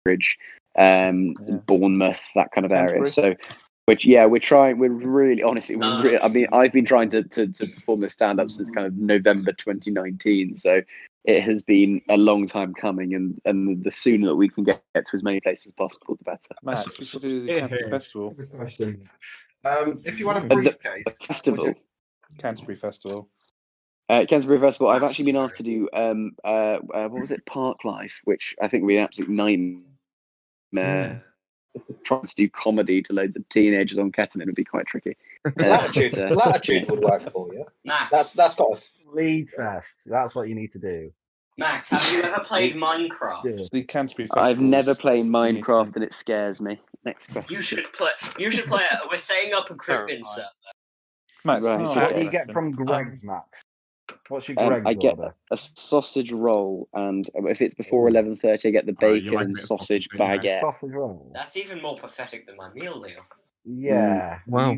Cambridge, Bournemouth, that kind of area. So, we're really, honestly, I mean, I've been trying to perform this stand-up since kind of November 2019. So it has been a long time coming, and the sooner that we can get to as many places as possible, the better. Max, we should do the Canterbury Festival. Good question. If you want a briefcase, the festival. Canterbury Festival. Canterbury Festival. I've actually been asked to do what was it, Park Life, which I think would be an absolute nightmare. Trying to do comedy to loads of teenagers on ketamine would be quite tricky. Latitude would work for you. Max, that's got a Leeds Fest. That's what you need to do. Max, have you ever played Minecraft? The Canterbury Festival. I've never played Minecraft, and it scares me. Next question. You should play it. We're setting up a Crippen server. Max, Right, So what do you get from Greg's, Max? What's your Greg's I get order? a sausage roll, and if it's before 11:30, I get the bacon and sausage baguette. Sausage roll. That's even more pathetic than my meal deal. Yeah. Wow.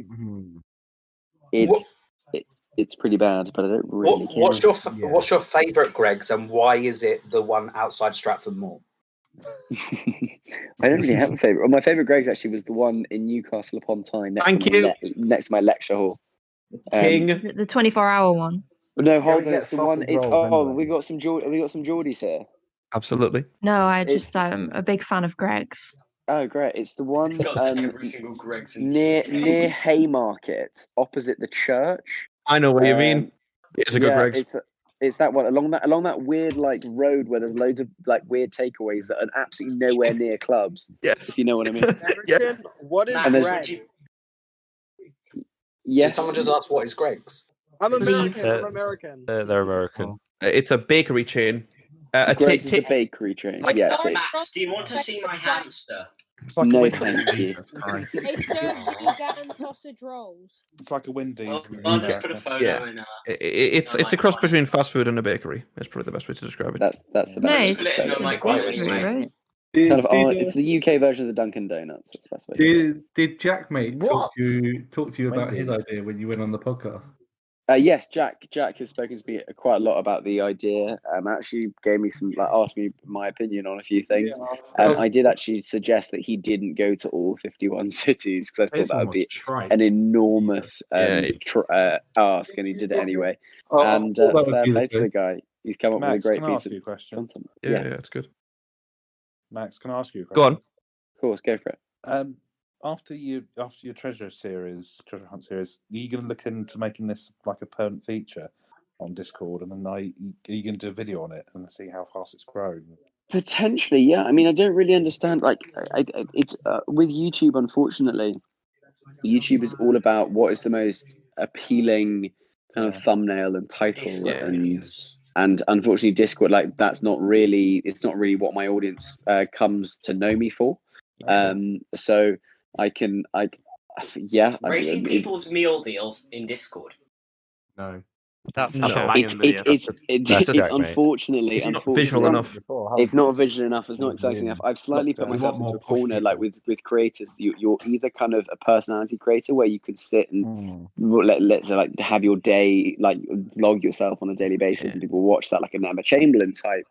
It's pretty bad, but I don't really care. What's your favourite Greg's, and why is it the one outside Stratford Mall? I don't really have a favourite. Well, my favourite Greg's actually was the one in Newcastle upon Tyne, next to my lecture hall. King. The 24-hour one. No, hold on. get It's the one. sausage It's rolls anyway. we got some Geordies here. Absolutely. No, I'm a big fan of Greg's. Oh, great! It's the one Every single Greg's near Haymarket, opposite the church. I know what you mean. It's a good Greg's. It's that one along that weird like road where there's loads of like weird takeaways that are absolutely nowhere near clubs. Yes. If you know what I mean. Yeah. What is And Greg? Yes. Did someone just ask what is Greg's? I'm American. They're American. It's a bakery chain. Greg's is a bakery chain. Like, Yeah. Max, do you want to see my hamster? It's like No, a thank you. They serve vegan sausage rolls. It's like a Wendy's. I'll just put a photo in. It's a cross between fast food and a bakery. That's probably the best way to describe it. That's the No, best. Split it in the microwave anyway. right? It's kind of it's the UK version of the Dunkin' Donuts. That's the best way. Did Jack talk to you about his idea when you went on the podcast? Yes, Jack has spoken to me quite a lot about the idea. Actually gave me asked me my opinion on a few things. I did actually suggest that he didn't go to all 51 cities because I thought that would be an enormous ask, and he did it anyway. And fair play to the guy. He's come up with a great piece of content. Yeah, it's good. Max, can I ask you a question? Go on. Of course, go for it. After your treasure hunt series, are you going to look into making this like a permanent feature on Discord, and then are you going to do a video on it and see how fast it's grown? Potentially, yeah. I mean, I don't really understand. Like, it's with YouTube. Unfortunately, YouTube is all about what is the most appealing kind of thumbnail and title, and unfortunately, Discord, like, it's not really what my audience comes to know me for. So Rating people's meal deals in Discord. No. That's it's unfortunately it's not visual enough. It's not visual enough. It's not exciting enough. I've slightly put myself into a corner, like with creators. You're either kind of a personality creator where you can sit and let's say, like, have your day, like vlog yourself on a daily basis, and people watch that, like an Emma Chamberlain type.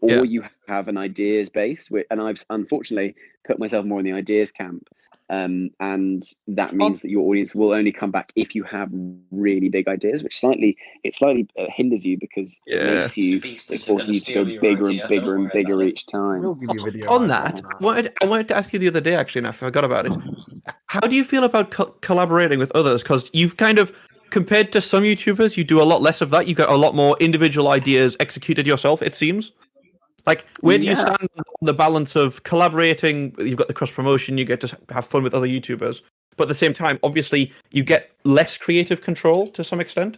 Or you have an ideas base, and I've unfortunately put myself more in the ideas camp. And that means that your audience will only come back if you have really big ideas, which slightly hinders you because it forces you to go bigger and bigger and bigger each time. We'll give you a video on that, I wanted to ask you the other day, actually, and I forgot about it. How do you feel about collaborating with others? Because you've kind of, compared to some YouTubers, you do a lot less of that. You get a lot more individual ideas executed yourself, it seems. Like, where do you stand on the balance of collaborating? You've got the cross-promotion, you get to have fun with other YouTubers. But at the same time, obviously, you get less creative control to some extent.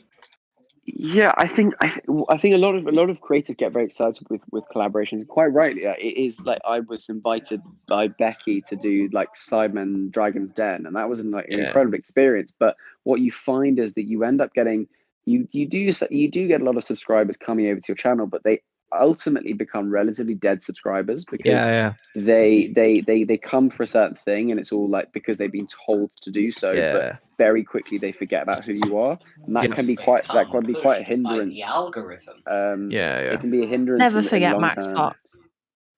Yeah, I think a lot of creators get very excited with collaborations. Quite rightly, it is like I was invited by Becky to do like Sidemen Dragon's Den, and that was an incredible experience. But what you find is that you end up getting you do get a lot of subscribers coming over to your channel, but they ultimately become relatively dead subscribers because they come for a certain thing, and it's all like because they've been told to do so, but very quickly they forget about who you are, and that can be quite a hindrance. The algorithm. It can be a hindrance. Never forget Max Fosh.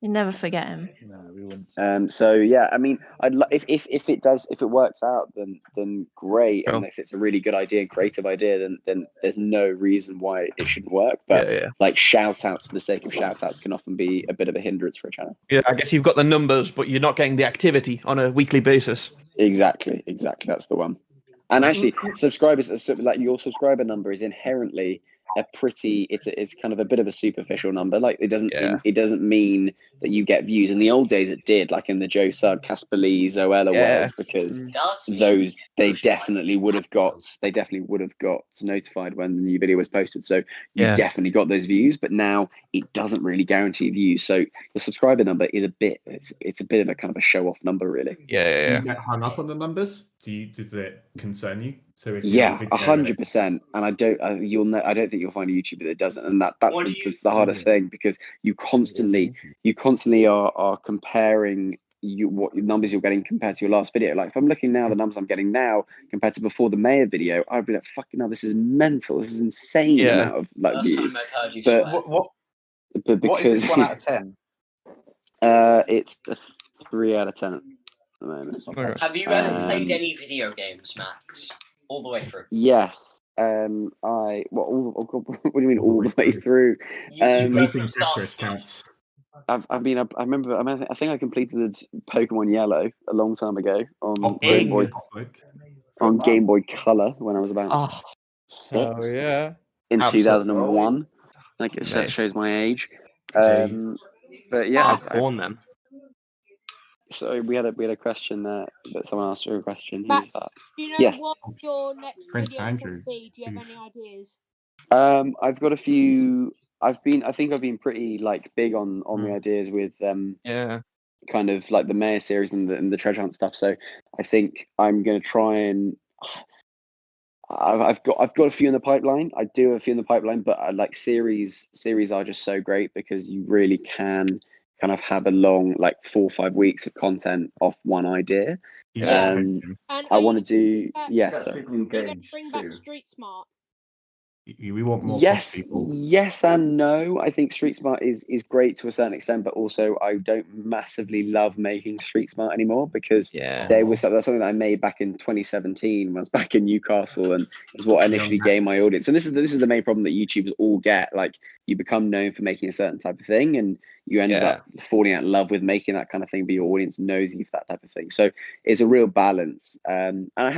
You never forget him. No, we wouldn't. So yeah, I mean, if it works out, then great. Cool. And if it's a really good idea, creative idea, then there's no reason why it shouldn't work. But like shout outs for the sake of shout outs can often be a bit of a hindrance for a channel. Yeah, I guess you've got the numbers, but you're not getting the activity on a weekly basis. Exactly. That's the one. And actually, subscribers, like your subscriber number is inherently a pretty. It's kind of a bit of a superficial number. Like it doesn't mean that you get views. In the old days, it did. Like in the Joe Sugg, Casper Lee, Zoella worlds, because those they definitely would have got notified when the new video was posted. So you definitely got those views. But now it doesn't really guarantee views. So the subscriber number is a bit. It's a bit of a kind of a show off number, really. You get hung up on the numbers? Does it concern you? So if 100%. And I don't think you'll find a YouTuber that doesn't. And that's the hardest thing, because you constantly are comparing what numbers you're getting compared to your last video. Like if I'm looking now, the numbers I'm getting now compared to before the Mayor video, I'd be like, fucking hell, this is mental. This is insane amount of like First views. time I've heard you swear. But what is this 1 out of 10? It's a 3 out of 10 at the moment. Have you ever played any video games, Max? All the way through? Yes. What do you mean all the way through? I think I completed Pokemon Yellow a long time ago on Game Boy Color when I was about 6. Oh yeah. In 2001. Like it shows my age. But yeah, I was born then. So we had a question that someone asked a question. Max, Who's that? do you know Yes. what your next Prince video Andrew. could be? Do you have any ideas? I've got a few. I think I've been pretty like big on the ideas with kind of like the Mayor series and the treasure hunt stuff. So I think I'm going to try and. I've got a few in the pipeline. I do have a few in the pipeline, but I like series are just so great because you really can kind of have a long, like 4 or 5 weeks of content off one idea. I want to do. So you're going to bring back Street Smart. We want more. Yes and no. I think Street Smart is great to a certain extent, but also I don't massively love making Street Smart anymore because that's something that I made back in 2017 when I was back in Newcastle, and it was what initially gained my audience. And this is the main problem that YouTubers all get. Like you become known for making a certain type of thing, and you end up falling out in love with making that kind of thing, but your audience knows you for that type of thing. So it's a real balance. And I'm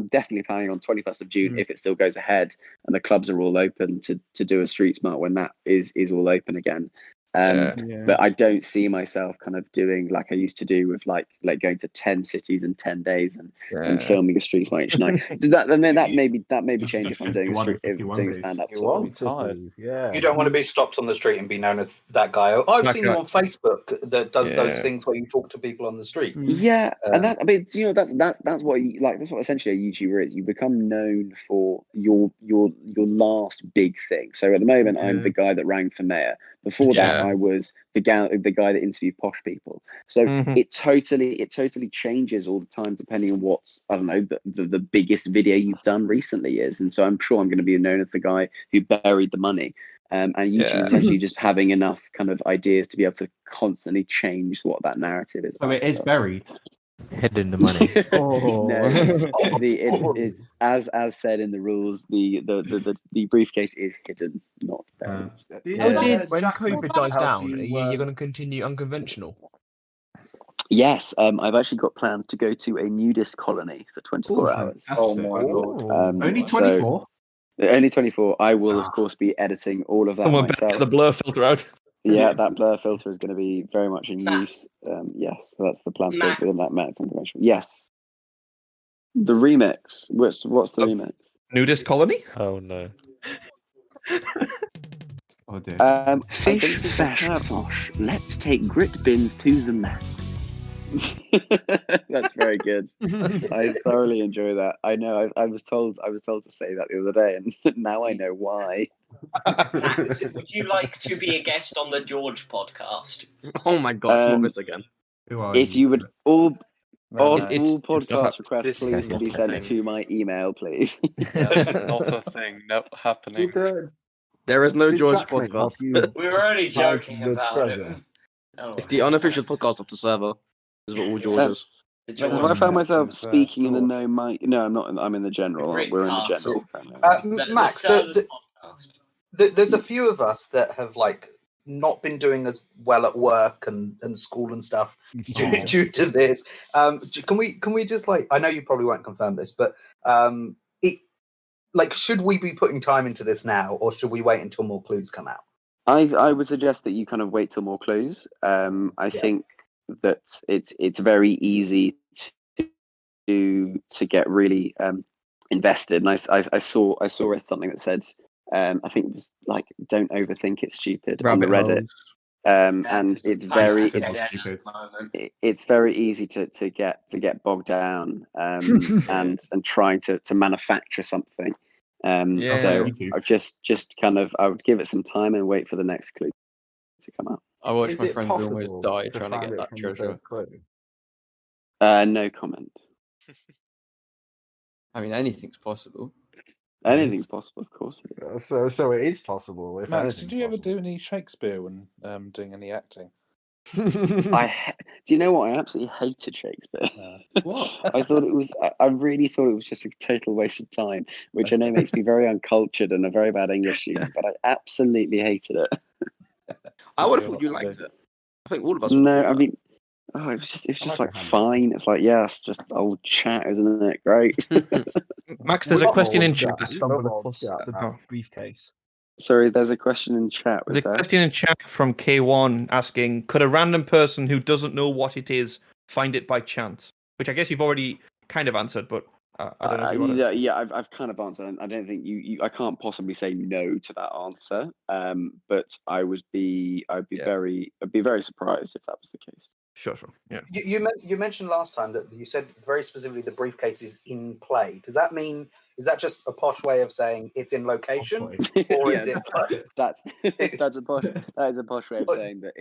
definitely planning on 21st of June if it still goes ahead and the clubs are all open to do a Street Smart when that is all open again. But I don't see myself kind of doing like I used to do with like going to 10 cities in 10 days and filming a Street Smart each night. that may be changed if I'm doing a stand up. You don't want to be stopped on the street and be known as that guy. Oh, I've seen you on Facebook that does those things where you talk to people on the street. Yeah, and that's what that's what essentially a YouTuber is. You become known for your last big thing. So at the moment, I'm the guy that rang for Mayor. Before that, I was the guy that interviewed posh people. So it totally changes all the time depending on what the biggest video you've done recently is. And so I'm sure I'm going to be known as the guy who buried the money. And YouTube is essentially just having enough kind of ideas to be able to constantly change what that narrative is. So it is buried. Hidden the money. It's as said in the rules. The briefcase is hidden, not buried. When COVID dies down, you're going to continue unconventional. Yes, I've actually got plans to go to a nudist colony for 24 hours. Oh my god! Only 24. Only 24. I will, of course, be editing all of that myself. Get the blur filter out. Yeah, that blur filter is going to be very much in use. Yes, so that's the plan to go within that Max information. Yes. The remix. What's the remix? Nudist colony? Oh no. Oh dear. Fish, Fosh. Let's take grit bins to the mat. That's very good. I thoroughly enjoy that. I know. I was told to say that the other day, and now I know why. Max, would you like to be a guest on the George podcast? Oh my god, not this again. If you would all podcast requests, please to be sent to my email, please. That's not a thing. Not happening. There is no George podcast. We were only joking about it. It's the unofficial podcast of the server. This is what all Georges. Have I found myself speaking in the no mic? No, I'm not. I'm in the general. We're in the general. Max, there's a few of us that have not been doing as well at work and school and stuff due to this. Can we just I know you probably won't confirm this, but should we be putting time into this now, or should we wait until more clues come out? I would suggest that you kind of wait till more clues. I think that it's very easy to get really invested. And I saw something that said I think it was don't overthink it, stupid, on the Reddit. And it's very easy to get bogged down and trying to manufacture something. So I I would give it some time and wait for the next clue to come out. I watched my friends almost die trying to get that treasure. No comment. I mean, anything's possible. Anything's possible, of course. So it is possible. Max, did you ever do any Shakespeare when doing any acting? Do you know what? I absolutely hated Shakespeare. What? I really thought it was just a total waste of time, which I know makes me very uncultured and a very bad English student, but I absolutely hated it. I would have thought you liked it. I think all of us. No, I mean, it's just fine. It's it's just old chat, isn't it? Great. Max, there's a question in chat. The briefcase. Sorry, there's a question in chat. There's a question in chat from K1 asking, could a random person who doesn't know what it is find it by chance? Which I guess you've already kind of answered, but I don't know if you want to... Yeah, I've kind of answered. I don't think I can't possibly say no to that answer. But I'd be very surprised if that was the case. Sure. Yeah. You mentioned last time that you said very specifically the briefcase is in play. Does that mean, is that just a posh way of saying it's in location, or is it? That is a posh way of saying that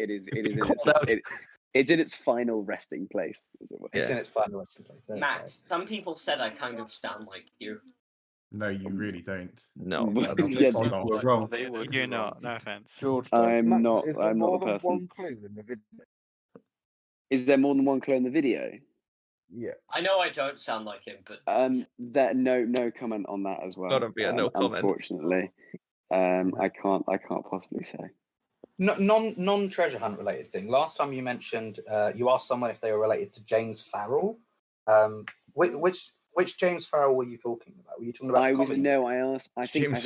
it's in its final resting place. It's in its final resting place. Matt, some people said I kind of sound like you. No, you really don't. No, you're wrong. You're not. No offense, George. I'm not the More person. than one clue in the video. Is there more than one clue in the video? Yeah. I know I don't sound like him, but no comment on that as well. No comment. Unfortunately, I can't possibly say. Non treasure hunt related thing. Last time you mentioned you asked someone if they were related to James Farrell. Which James Farrell were you talking about? Were you talking about? I asked. I think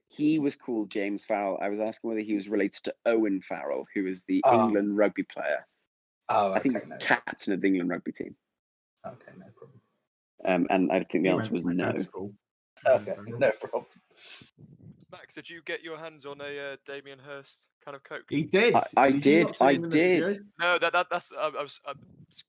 he was called James Farrell. I was asking whether he was related to Owen Farrell, who is the England rugby player. Oh, okay, I think he's captain of the England rugby team. Okay, no problem. And I think the answer was no. Okay, no problem. Max, did you get your hands on a Damien Hirst kind of coke? He did. I did. No, that's. I was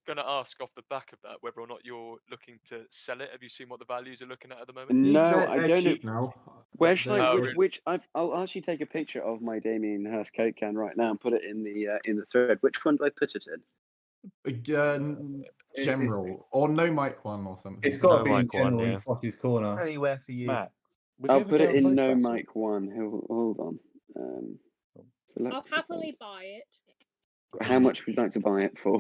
going to ask off the back of that whether or not you're looking to sell it. Have you seen what the values are looking at the moment? No, I don't know. Where should I? Really? I'll actually take a picture of my Damien Hirst coke can right now and put it in the thread. Which one do I put it in? General or no mic one or something. It's got to be in general in Flossy's corner. Anywhere for you. Matt, I'll put it in no mic one. Hold on. I'll happily buy it. How much would you like to buy it for?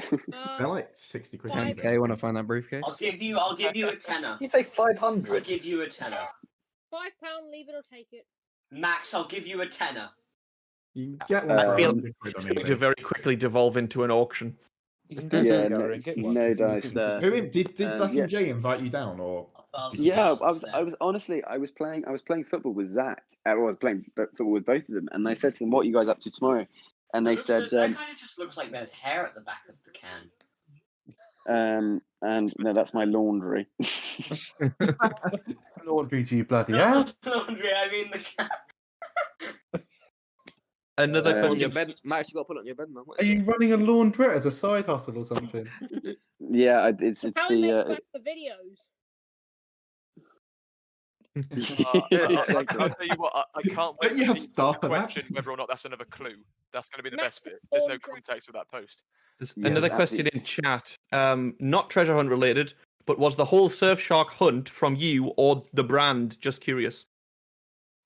They're like 60 quid. 10k when I find that briefcase. I'll give you a tenner. You say 500? I'll give you a tenner. £5, leave it or take it. Max, I'll give you a tenner. You get one. I feel it's going to very quickly devolve into an auction. You can go and get one. No dice there. Did Zach and Jay invite you down, or? Yeah, I was playing football with Zach. I was playing football with both of them, and I said to them, "What are you guys up to tomorrow?" And they said, "That kind of just looks like there's hair at the back of the can." And no, that's my laundry. Laundry, you bloody hell! Laundry, I mean the can. Another question on your bed, Max. You got to put it on your bed, man. Are you running a laundrette as a side hustle or something? Yeah, it's how he makes back the videos. I'll tell you what, I can't wait to question whether or not that's another clue. That's going to be the best bit. There's no context with that post. There's another question in chat, not treasure hunt related, but was the whole Surfshark hunt from you or the brand? Just curious.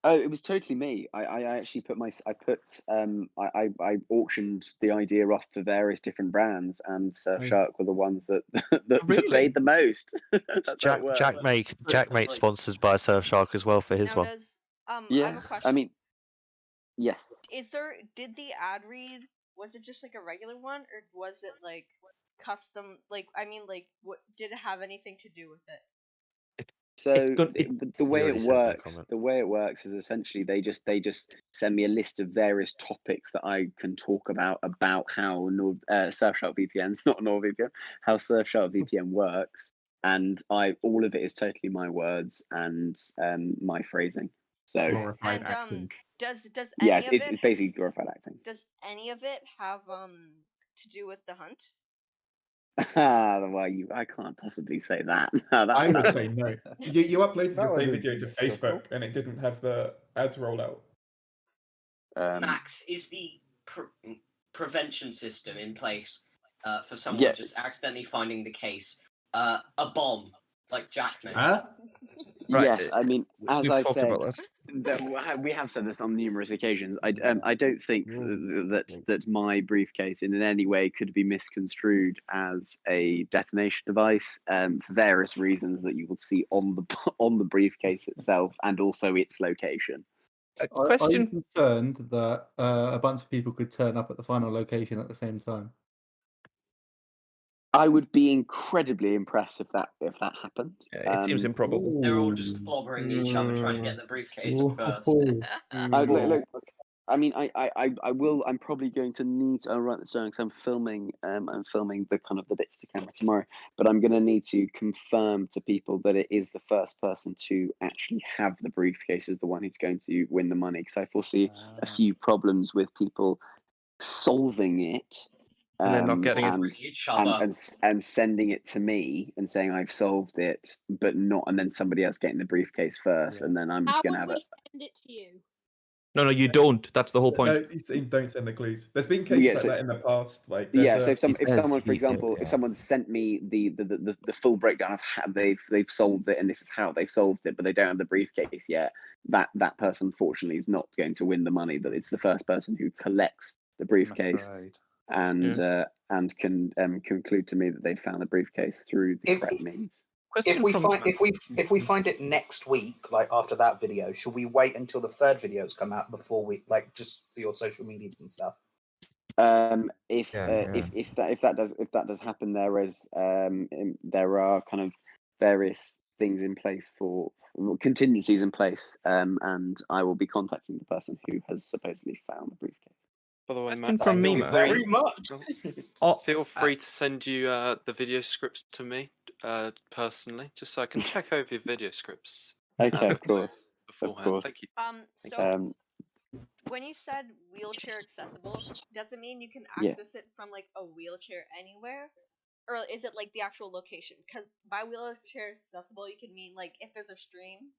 Oh, it was totally me. I actually I auctioned the idea off to various different brands, and Surfshark were the ones that that paid the most. That's Jack mate sponsored by Surfshark as well for his Now, one. does I Yeah, have a question. I mean, yes. Did the ad read, was it just like a regular one, or was it like custom? Like, I mean, like, what did it have anything to do with it? So the way it works is essentially they just send me a list of various topics that I can talk about how Surfshark VPN's not NordVPN, how Surfshark VPN works, and all of it is totally my words and my phrasing. So glorified acting. Does yes, it's basically glorified acting. Does any of it have to do with the hunt? Well, I can't possibly say that. I would say no. You uploaded your play video to Facebook and it didn't have the ad rollout. Max, is the prevention system in place for someone just accidentally finding the case a bomb like Jackman? Right. Yes, I mean, as I said, we have said this on numerous occasions. I don't think that my briefcase in any way could be misconstrued as a detonation device for various reasons that you will see on the briefcase itself and also its location. Are you concerned that a bunch of people could turn up at the final location at the same time? I would be incredibly impressed if that happened. It seems improbable. They're all just clobbering each other trying to get the briefcase first. Look, I mean, I will. I'm probably going to need. I'll write this down because I'm filming. I'm filming the kind of the bits to camera tomorrow. But I'm going to need to confirm to people that it is the first person to actually have the briefcase is the one who's going to win the money. Because I foresee a few problems with people solving it. And then not getting it, and sending it to me and saying I've solved it, but not, and then somebody else getting the briefcase first, and then I'm How going to would have we it. send it to you? No, you don't. That's the whole point. No, don't send the clues. There's been cases like that in the past. Like So if someone, for example, if someone sent me the full breakdown of how they've solved it and this is how they've solved it, but they don't have the briefcase yet, that person fortunately is not going to win the money. But it's the first person who collects the briefcase and can conclude to me that they found the briefcase through the correct means. If we find it next week, like after that video, should we wait until the third videos come out before we just for your social medias and stuff? If that does happen, there are kind of various things in place for contingencies in place, and I will be contacting the person who has supposedly found the briefcase. By the way, Question Matt, from me, feel Matt. very much. Feel free to send you the video scripts to me personally, just so I can check over your video scripts. Okay, of course. Beforehand. Thank you. So when you said wheelchair accessible, does it mean you can access it from like a wheelchair anywhere, or is it like the actual location? Because by wheelchair accessible, you can mean like if there's a stream,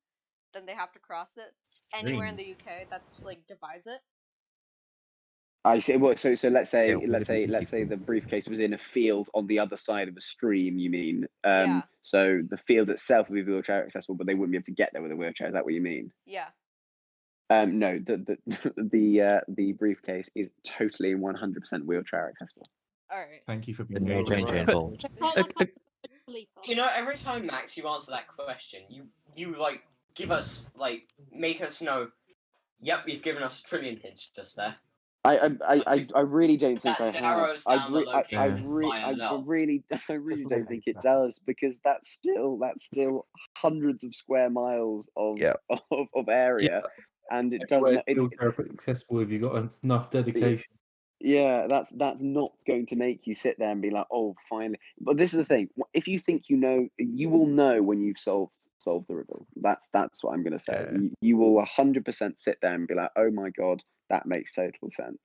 then they have to cross it. Anywhere in the UK that's like divides it. I see. Well, so let's say the briefcase was in a field on the other side of a stream. You mean? So the field itself would be wheelchair accessible, but they wouldn't be able to get there with a wheelchair. Is that what you mean? Yeah. No. The briefcase is totally 100% wheelchair accessible. All right. Thank you for being involved. You know, every time Max you answer that question, you like give us like make us know. Yep, you've given us a trillion hints just there. I really don't think I have. I really don't think it does, because that's still hundreds of square miles of area, and it doesn't. It's accessible if you've got enough dedication. Yeah, that's not going to make you sit there and be like, oh, finally. But this is the thing: if you think you know, you will know when you've solved the riddle. That's what I'm going to say. You will 100% sit there and be like, oh my god, that makes total sense.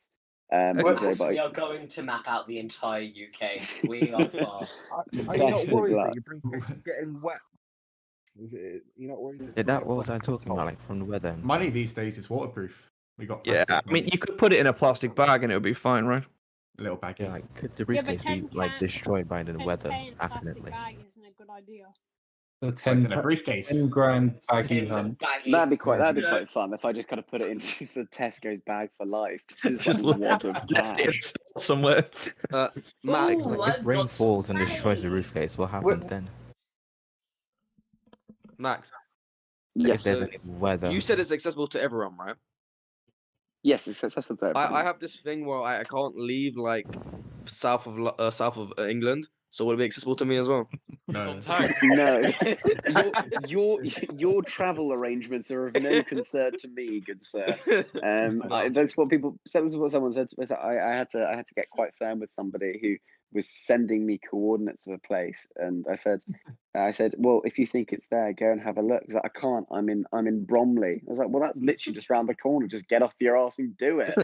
We are going to map out the entire UK. We are fast. Are you not worried that your briefcase is getting wet? You're not worried? That was I'm talking about, like from the weather. Money these days is waterproof. We got. Yeah, I mean, you could put it in a plastic bag and it would be fine, right? A little bag. Yeah, like could the briefcase be like destroyed by the weather accidentally? Bag isn't a good idea. The What's 10 in a briefcase? 10 grand baggy hunt. That'd be quite fun if I just kind of put it into the Tesco's bag for life. Just like wad of cash somewhere. Max, if rain falls and destroys the roof case, what happens then? Max. If there's any weather. You said it's accessible to everyone, right? Yes, it's accessible to everyone. I have this thing where I can't leave like south of England, so would it be accessible to me as well? No. No. Your travel arrangements are of no concern to me, good sir. That's what people. That was what someone said. I had to get quite firm with somebody who was sending me coordinates of a place, and I said, well, if you think it's there, go and have a look. He's like, I can't. I'm in Bromley. I was like, well, that's literally just round the corner. Just get off your ass and do it.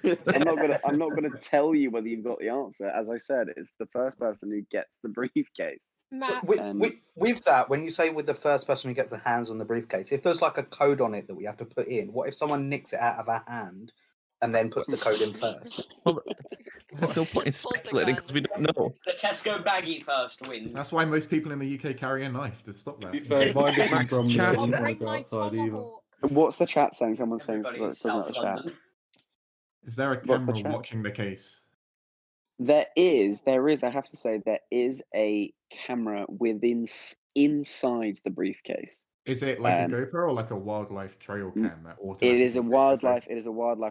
I'm not gonna tell you whether you've got the answer. As I said, it's the first person who gets the briefcase. With that, when you say with the first person who gets the hands on the briefcase, if there's like a code on it that we have to put in, what if someone nicks it out of our hand and then puts the code in first? Well, there's no point in speculating because we don't know. The Tesco baggie first wins. That's why most people in the UK carry a knife to stop that. What's the chat saying? Someone's saying what's the chat. Is there a camera watching the case? There is. I have to say, there is a camera inside the briefcase. Is it like a GoPro or like a wildlife trail cam? It is a wildlife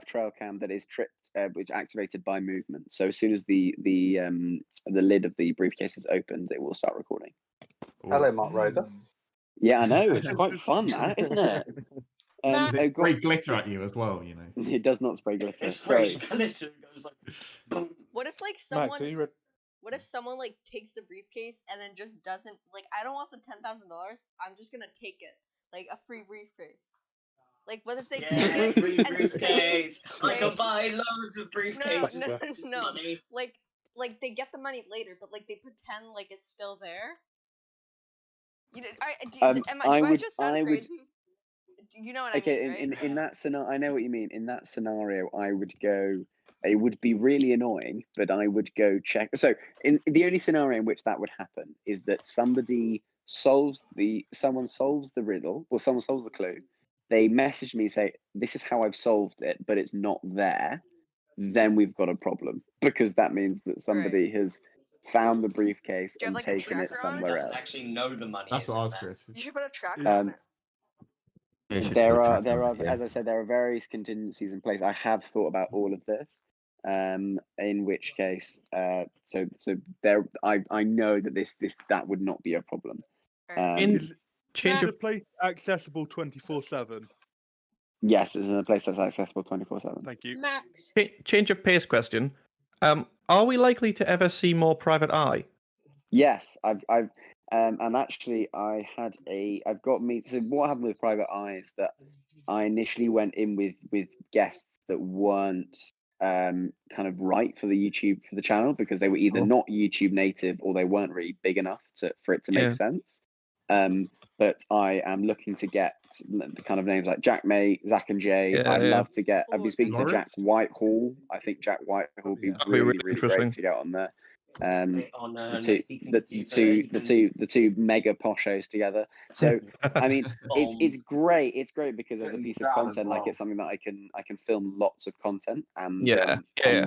trail cam that is tripped, which activated by movement. So as soon as the lid of the briefcase is opened, it will start recording. Hello, Mark Rober. Yeah, I know. It's quite fun, that, isn't it? It spray glitter at you as well, you know. It does not spray glitter. It sprays glitter. It goes like. What if like someone? What if someone like takes the briefcase and then just doesn't like? I don't want the $10,000. I'm just gonna take it, like a free briefcase. Like, what if they take it? Free briefcase. I can buy loads of briefcases. No. Like they get the money later, but like they pretend like it's still there. You know, I just sound crazy? You know what I mean, right? in that scenario, I know what you mean. In that scenario, I would go. It would be really annoying, but I would go check. So, in the only scenario in which that would happen is that someone solves the riddle, or someone solves the clue. They message me, say, "This is how I've solved it, but it's not there." Then we've got a problem because that means that somebody has found the briefcase and taken it somewhere else. Actually, know the money. That's what I was curious. You should put a tracker on it. There are, as I said, there are various contingencies in place. I have thought about all of this. In which case, so there, I know that that would not be a problem. Change of place accessible 24/7. Yes, it's in a place that's accessible 24/7. Thank you. Max. Change of pace question. Are we likely to ever see more Private Eye? Yes, and actually I've got me. So what happened with Private Eye is that I initially went in with guests that weren't kind of right for the channel because they were either not YouTube native or they weren't really big enough for it to make sense. But I am looking to get the kind of names like Jack May, Zach and Jay. I'd love to get. I've been speaking to Jack Whitehall. I think Jack Whitehall would be really great to get on there. The two mega poshos together. So I mean, it's great. It's great because as a piece of content, like it's something that I can film lots of content and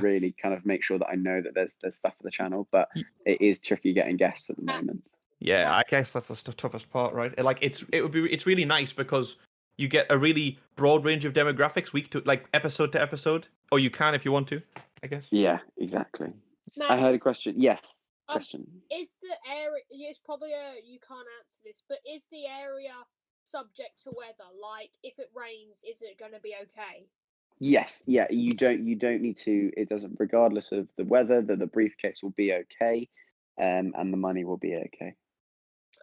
really kind of make sure that I know that there's stuff for the channel. But it is tricky getting guests at the moment. Yeah, I guess that's the toughest part, right? Like it's really nice because you get a really broad range of demographics episode to episode, or you can if you want to, I guess. Yeah, exactly. Max, I heard a question. Yes, question. Is the area? It's probably you can't answer this, but is the area subject to weather? Like, if it rains, is it going to be okay? Yes. Yeah. You don't need to. It doesn't. Regardless of the weather, the briefcase will be okay, and the money will be okay.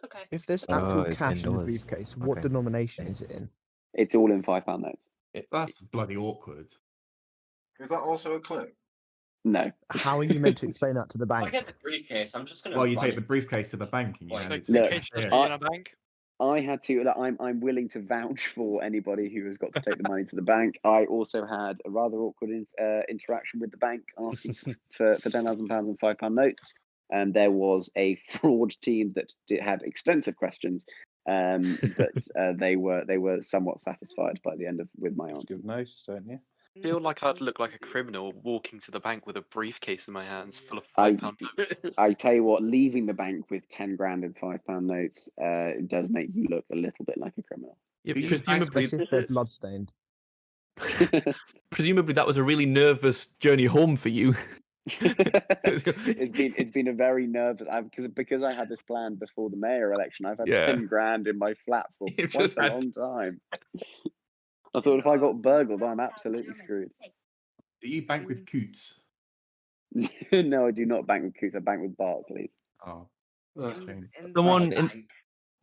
Okay. If there's actual cash in the briefcase, what denomination is it in? It's all in £5 notes. That's bloody awkward. Is that also a clue? No. How are you meant to explain that to the bank? I get the briefcase. I'm just gonna. Well, you take the briefcase to the bank and you hand it to the the case cashier. in a bank. I had to. I'm willing to vouch for anybody who has got to take the money to the bank. I also had a rather awkward interaction with the bank asking for £10,000 and £5 notes. And there was a fraud team that had extensive questions. but they were somewhat satisfied by the end with my answer. Good notice, don't you? I feel like I'd look like a criminal walking to the bank with a briefcase in my hands full of £5 notes. I tell you what, leaving the bank with 10 grand in £5 notes does make you look a little bit like a criminal. Yeah, presumably, especially if they're bloodstained. presumably that was a really nervous journey home for you. It's been a very nervous because I had this plan before the mayor election. I've had 10 grand in my flat for quite a long time. I thought if I got burgled, I'm absolutely screwed. Do you bank with Coots? No, I do not bank with Coots. I bank with Barclays. Oh, The one in.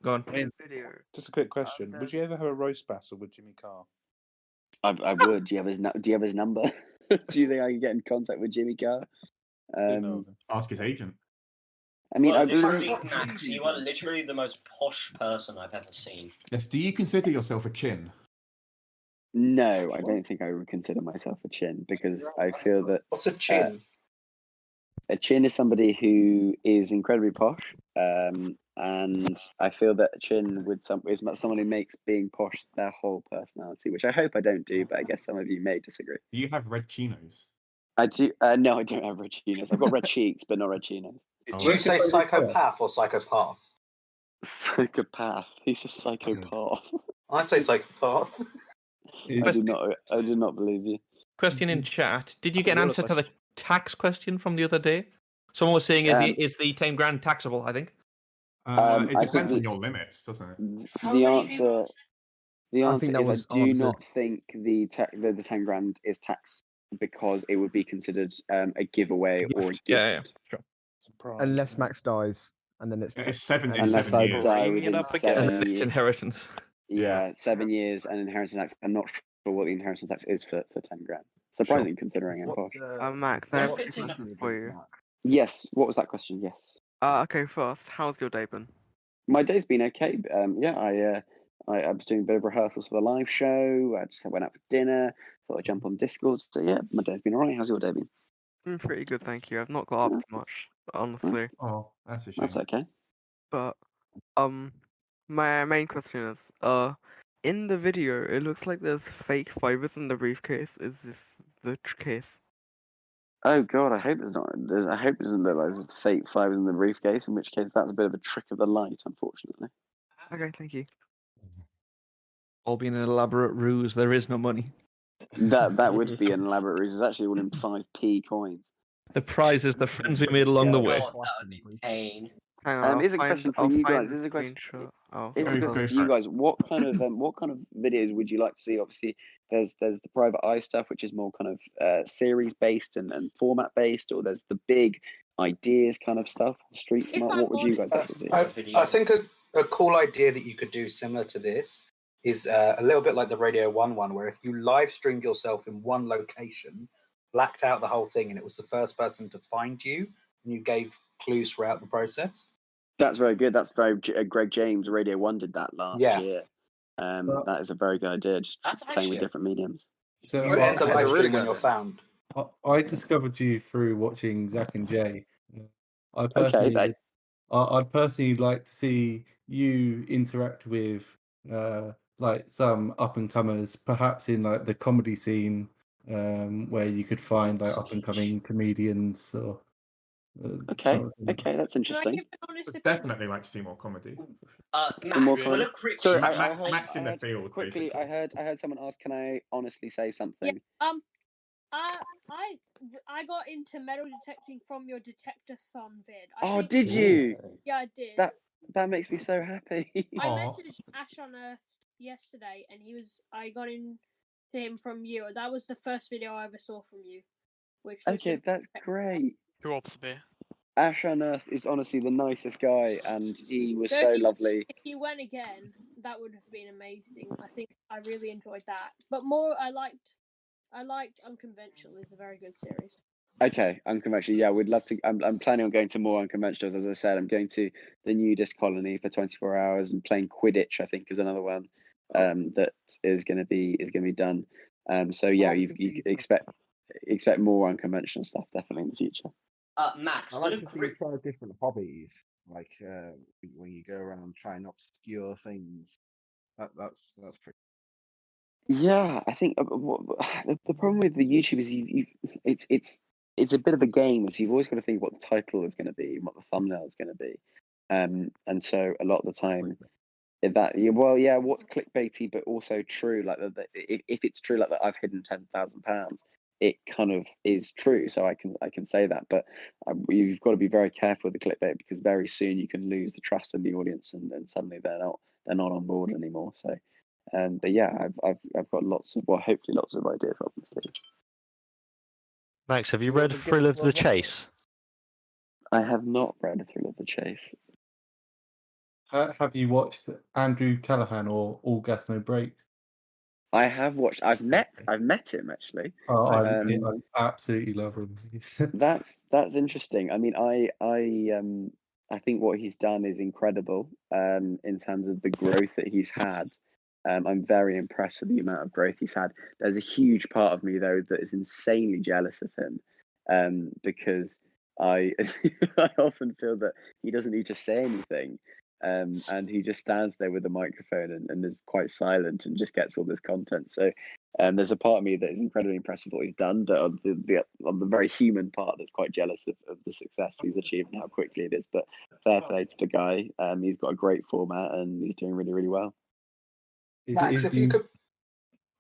Go on. Just a quick question: would you ever have a roast battle with Jimmy Carr? I would. Do you have his number? Do you think I can get in contact with Jimmy Carr? Ask his agent. I mean, Max, you are literally the most posh person I've ever seen. Yes. Do you consider yourself a chin? No, I don't think I would consider myself a chin because I feel that. What's a chin? A chin is somebody who is incredibly posh, and I feel that a chin is someone who makes being posh their whole personality, which I hope I don't do, but I guess some of you may disagree. Do you have red chinos? I do. No, I don't have red chinos. I've got red cheeks, but not red chinos. Do you say psychopath or psychopath? Psychopath. He's a psychopath. I say psychopath. I do not believe you. Question in chat: did you get an answer to the tax question from the other day? Someone was saying, is the 10 grand taxable? I think. It depends on your limits, doesn't it? The answer is I do not think the 10 grand is taxed because it would be considered a giveaway or a gift. Yeah, sure. Unless Max dies, and then it's 7 years. Unless I die within 7 years. It's inheritance. Yeah, 7 years and inheritance tax. I'm not sure what the inheritance tax is for 10 grand. Surprising considering I'm posh. Max, I have a question for you. Yes, what was that question? Yes. Okay, first, how's your day been? My day's been okay. I was doing a bit of rehearsals for the live show. I just went out for dinner. Thought I'd jump on Discord. So yeah, my day's been alright. How's your day been? Pretty good, thank you. I've not got up much, honestly. Oh, that's a shame. That's okay. But my main question is, in the video, it looks like there's fake fibers in the briefcase. Is this the case? Oh god, I hope I hope it doesn't look like there's fake fibers in the briefcase. In which case, that's a bit of a trick of the light, unfortunately. Okay, thank you. All being an elaborate ruse. There is no money. That would be an elaborate ruse. It's actually all in 5p coins. The prize is the friends we made along the way. That would be pain. Here's a question for you guys. Here's a question for you guys. What kind of videos would you like to see? Obviously, there's the private eye stuff, which is more kind of series based and format based, or there's the big ideas kind of stuff. Street smart. What would you guys like to see? I think a cool idea that you could do similar to this is a little bit like the Radio 1 one, where if you live streamed yourself in one location, blacked out the whole thing, and it was the first person to find you, and you gave clues throughout the process. That's very good. That's very Greg James. Radio 1 did that last year. That is a very good idea. Just playing with different mediums. So you end up really when you're found. I discovered you through watching Zach and Jay. I'd personally like to see you interact with like some up and comers, perhaps in like the comedy scene, where you could find like up and coming comedians or. Okay, that's interesting. I'd definitely like to see more comedy. Max, sorry, Max in the field. Quickly, basically. I heard someone ask, "Can I honestly say something?" I got into metal detecting from your detectathon vid. Did you? Yeah, I did. That makes me so happy. I messaged Ash on Earth yesterday, and I got into him from you. That was the first video I ever saw from you. That's great. Who opts me? Ash on Earth is honestly the nicest guy, and he was so lovely. If you went again, that would have been amazing. I think I really enjoyed that. But more, I liked Unconventional. It's a very good series. Okay, Unconventional. Yeah, we'd love to. I'm planning on going to more Unconventionals. As I said, I'm going to the Nudist Colony for 24 hours and playing Quidditch. I think is another one that is going to be done. So yeah, you expect more Unconventional stuff definitely in the future. Max, I like to see you try different hobbies, like when you go around trying obscure things. That's pretty. Yeah, I think the problem with the YouTube is it's a bit of a game. So you've always got to think what the title is going to be, what the thumbnail is going to be, and so a lot of the time what's clickbaity but also true. Like if it's true, like that I've hidden £10,000, it kind of is true. So I can say that, but you've got to be very careful with the clickbait because very soon you can lose the trust of the audience and suddenly they're not on board anymore. So. But yeah, I've got hopefully lots of ideas up my sleeve. Max, have you read Thrill of the Chase? I have not read Thrill of the Chase. Have you watched Andrew Callaghan or All Gas No Brakes? I have watched. I've met him actually. Oh, I absolutely love him. That's interesting. I mean, I think what he's done is incredible. In terms of the growth that he's had. I'm very impressed with the amount of growth he's had. There's a huge part of me, though, that is insanely jealous of him because I I often feel that he doesn't need to say anything and he just stands there with a microphone and is quite silent and just gets all this content. So there's a part of me that is incredibly impressed with what he's done, but on the very human part, that's quite jealous of the success he's achieved and how quickly it is. But fair play to the guy. He's got a great format and he's doing really, really well. Max, if you could.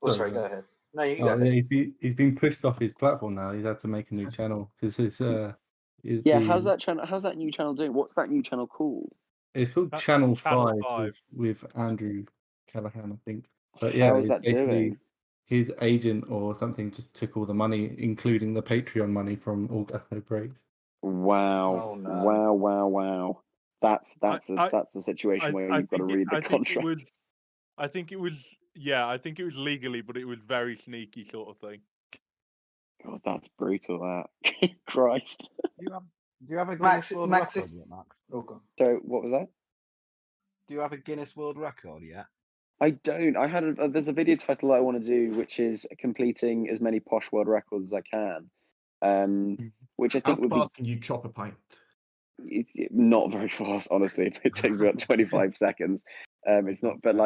Oh, sorry, go ahead. No, you go ahead. He's been pushed off his platform now. He's had to make a new channel because it's how's that new channel doing? What's that new channel called? It's called Channel 5 with Andrew Callaghan, I think. But yeah, how's that doing? His agent or something just took all the money, including the Patreon money from All Gas No Brakes. Wow! Oh, no. Wow! That's a situation where you've got to read the contract. I think it was legally, but it was very sneaky sort of thing. God, that's brutal. That Christ. Do you have a Guinness World Record yet, Max? Oh, God. So what was that? Do you have a Guinness World Record yet? I don't. I had there's a video title I want to do, which is completing as many posh world records as I can. Which I think would be. How fast can you chop a pint? It's not very fast, honestly. It takes me about 25 seconds. It's not, but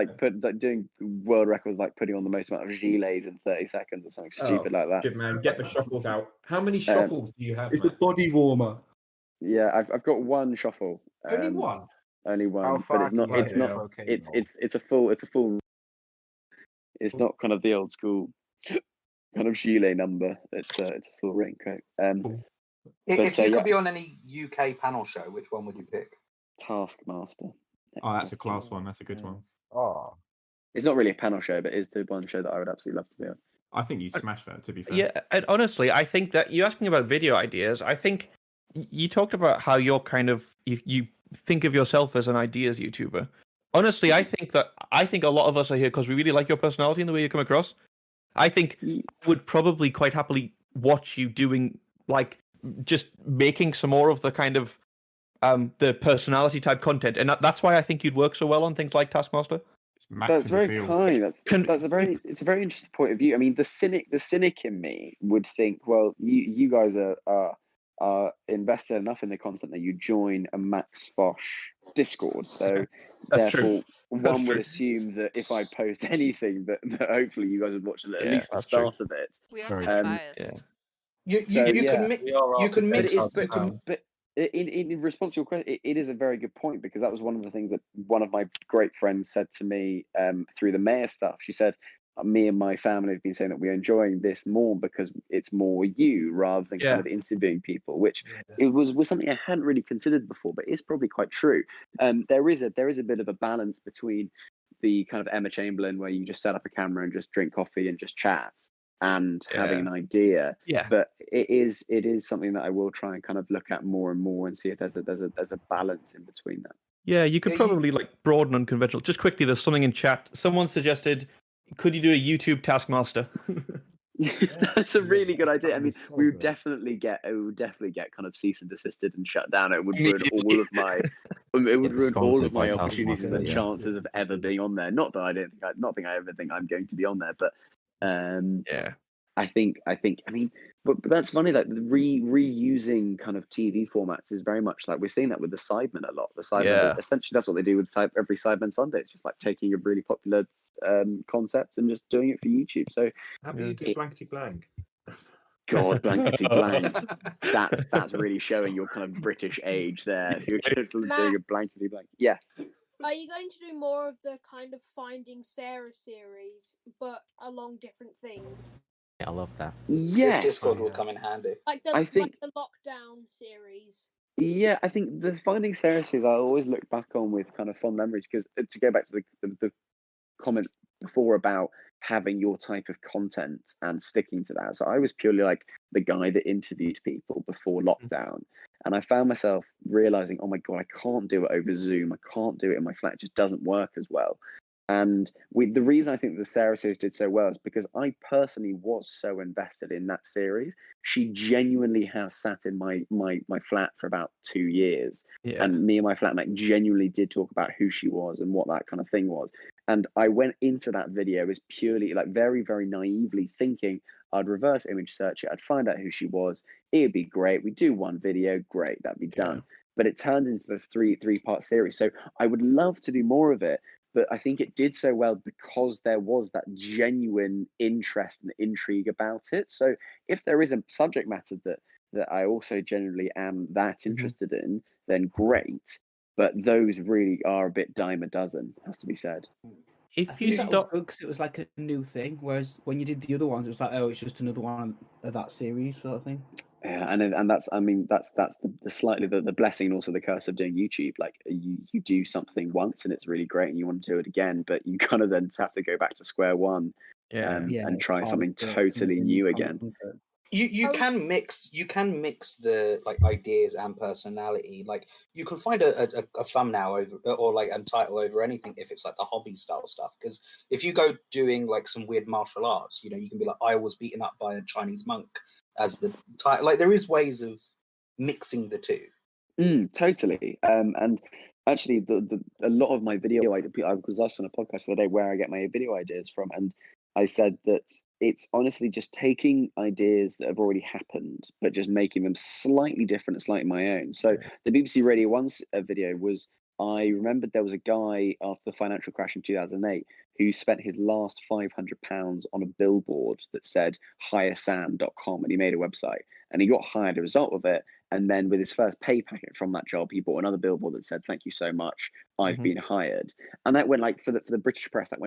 doing world records, like putting on the most amount of gilets in 30 seconds or something stupid like that. Good man, get the shuffles out. How many shuffles do you have? It's a body warmer. Yeah, I've got one shuffle. Only one. Only one, but it's not. It's a full. It's not kind of the old school kind of gilet number. It's a full raincoat. If you could be on any UK panel show, which one would you pick? Taskmaster. Oh, that's a class one. That's a good one. Oh, it's not really a panel show, but it's the one show that I would absolutely love to be on. I think you smashed that, to be fair. Yeah, and honestly, I think that you're asking about video ideas. I think you talked about how you're kind of you think of yourself as an ideas YouTuber. Honestly, I think a lot of us are here because we really like your personality and the way you come across. I think would probably quite happily watch you doing like just making some more of the kind of the personality type content, and that's why I think you'd work so well on things like Taskmaster. That's very kind. That's a very interesting point of view. I mean, the cynic in me would think, well, you guys are invested enough in the content that you join a Max Fosh Discord. So therefore, one would assume that if I post anything, that hopefully you guys would watch at least the start of it. We are biased. Yeah. You can mix, but in response to your question, it is a very good point, because that was one of the things that one of my great friends said to me through the mayor stuff. She said, me and my family have been saying that we're enjoying this more because it's more you rather than kind of interviewing people, which it was something I hadn't really considered before, but it's probably quite true. There is a bit of a balance between the kind of Emma Chamberlain where you just set up a camera and just drink coffee and just chat, and having an idea. But it is something that I will try and kind of look at more and more and see if there's a balance in between that. Yeah, you could probably like broaden unconventional. Just quickly, there's something in chat. Someone suggested, could you do a YouTube Taskmaster? That's a really good idea. I mean, we would definitely get kind of cease and desisted and shut down. It would ruin all of my opportunities and chances of ever being on there. Not that I ever think I'm going to be on there, but I mean, but that's funny. Like reusing kind of TV formats is very much like we're seeing that with the Sidemen a lot. The Sidemen, essentially, that's what they do with every Sidemen Sunday. It's just like taking a really popular concept and just doing it for YouTube. So how about you do blankety blank? God, blankety blank. That's really showing your kind of British age there. If you're just doing a blankety blank, yeah. Are you going to do more of the kind of Finding Sarah series, but along different things? Yeah, I love that. Yes. This Discord will come in handy. Like the lockdown series. Yeah, I think the Finding Sarah series I always look back on with kind of fond memories, because to go back to the comment before about having your type of content and sticking to that. So I was purely like the guy that interviewed people before lockdown. And I found myself realizing, oh my God, I can't do it over Zoom. I can't do it in my flat. It just doesn't work as well. And the reason I think the Sarah series did so well is because I personally was so invested in that series. She genuinely has sat in my flat for about 2 years. Yeah. And me and my flatmate genuinely did talk about who she was and what that kind of thing was. And I went into that video as purely, like, very, very naively thinking I'd reverse image search it. I'd find out who she was. It'd be great. We'd do one video. Great. That'd be done. But it turned into this three-part series. So I would love to do more of it. But I think it did so well because there was that genuine interest and intrigue about it. So if there is a subject matter that I also generally am that interested in, then great. But those really are a bit dime a dozen, has to be said. If you stop, because it was like a new thing, whereas when you did the other ones, it was like, oh, it's just another one of that series, sort of thing. Yeah, and that's the slightly the blessing and also the curse of doing YouTube. Like you do something once and it's really great and you want to do it again, but you kind of then have to go back to square one and try something totally new again. You can mix the like ideas and personality. Like you can find a thumbnail over or like a title over anything if it's like the hobby style stuff. Because if you go doing like some weird martial arts, you know, you can be like, I was beaten up by a Chinese monk as the title. Like there is ways of mixing the two. Totally. And actually, a lot of my video ideas, I was asked on a podcast the other day where I get my video ideas from, and I said that it's honestly just taking ideas that have already happened, but just making them slightly different and slightly my own. So the BBC Radio 1 video was, I remembered there was a guy after the financial crash in 2008 who spent his last £500 on a billboard that said hiresam.com, and he made a website and he got hired as a result of it. And then with his first pay packet from that job, he bought another billboard that said, thank you so much, I've been hired. And that went like for the British press, that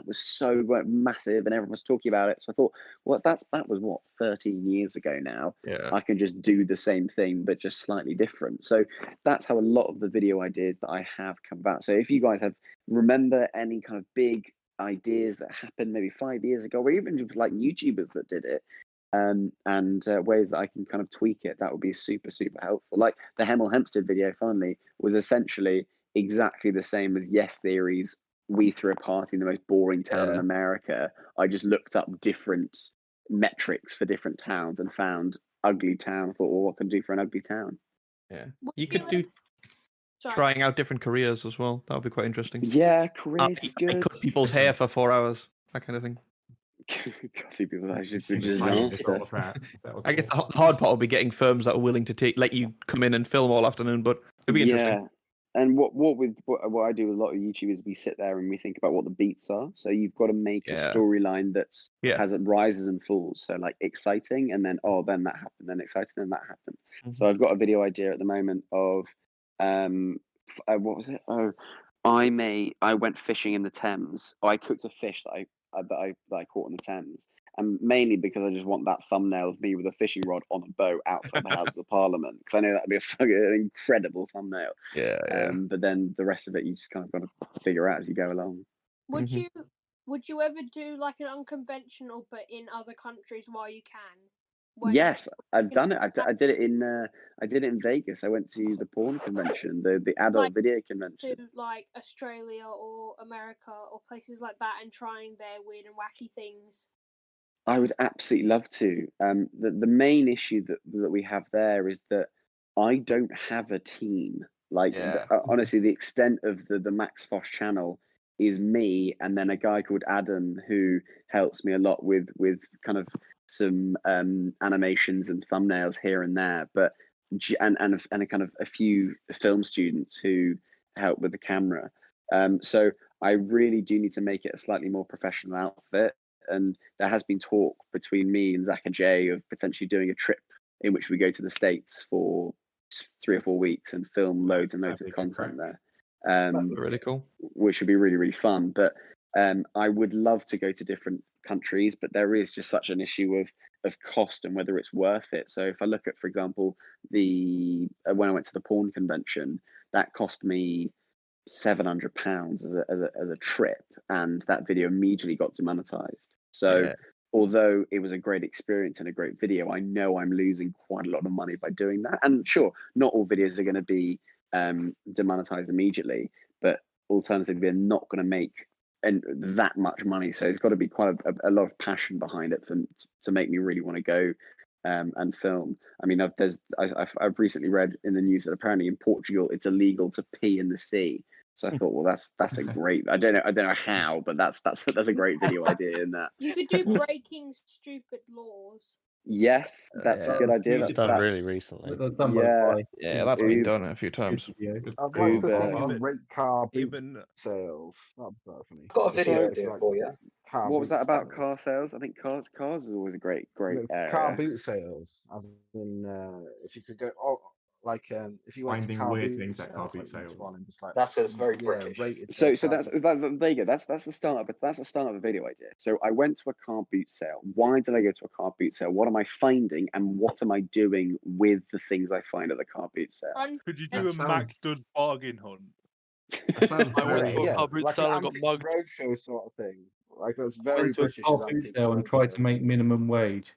was so massive and everyone was talking about it. So I thought, well, that was what, 13 years ago now. Yeah. I can just do the same thing, but just slightly different. So that's how a lot of the video ideas that I have come about. So if you guys remember any kind of big ideas that happened maybe 5 years ago, or even just like YouTubers that did it, and ways that I can kind of tweak it, that would be super, super helpful. Like the Hemel Hempstead video, finally, was essentially exactly the same as Yes Theory's We Threw a Party in the most boring town in America. I just looked up different metrics for different towns and found ugly town. I thought, well, what can I do for an ugly town? Yeah, you could do trying out different careers as well. That would be quite interesting. Yeah, careers is good. I cut people's hair for 4 hours, that kind of thing. People I guess the hard part will be getting firms that are willing to let you come in and film all afternoon, but it'll be interesting. And what I do with a lot of YouTubers, we sit there and we think about what the beats are. So you've got to make a storyline that's has it rises and falls. So like exciting, and then then that happened, then exciting, then that happened. So I've got a video idea at the moment of what was it? I went fishing in the Thames. I cooked a fish that I caught in the Thames, and mainly because I just want that thumbnail of me with a fishing rod on a boat outside the Houses of Parliament, because I know that'd be a fucking incredible thumbnail. But then the rest of it, you just kind of got to figure out as you go along. Would you ever do like an unconventional, but in other countries while you can? Yes, I've done it. I did it in Vegas. I went to the porn convention, the adult video convention. To like Australia or America or places like that, and trying their weird and wacky things. I would absolutely love to. The main issue that we have there is that I don't have a team. Like honestly, the extent of the Max Fosh channel is me and then a guy called Adam who helps me a lot with kind of some animations and thumbnails here and there, but and a kind of a few film students who help with the camera. So I really do need to make it a slightly more professional outfit. And there has been talk between me and Zach and Jay of potentially doing a trip in which we go to the States for 3 or 4 weeks and film loads and loads of content there. Really cool. Which would be really, really fun. But I would love to go to different countries, but there is just such an issue of cost and whether it's worth it. So if I look at, for example, when I went to the porn convention, that cost me £700 as a trip, and that video immediately got demonetized. So although it was a great experience and a great video, I know I'm losing quite a lot of money by doing that. And sure, not all videos are going to be demonetized immediately, but alternatively, they're not going to make that much money. So it's got to be quite a lot of passion behind it to make me really want to go and film. I mean, I've recently read in the news that apparently in Portugal it's illegal to pee in the sea. So I thought, well, that's a great. I don't know how, but that's a great video idea in that. You could do breaking stupid laws. Yes, that's a good idea. That's done really recently. That's been done a few times. I'd like to see them rate car boot sales. That'd be funny. Got a video idea for you. What was that about car sales? I think cars is always a great area. Car boot sales, as in if you could go if you went finding to car weird boot things at car boot sales, sales. That's because it's very British. So that's there you go. That's the start of a video idea. So I went to a car boot sale. Why did I go to a car boot sale? What am I finding, and what am I doing with the things I find at the car boot sale? Could you do a Max Does bargain hunt? That sounds I went to a car boot like sale an and got antiques mugged. roadshow sort of thing. Like that's very Went to a British. car boot sale and tried to make minimum wage.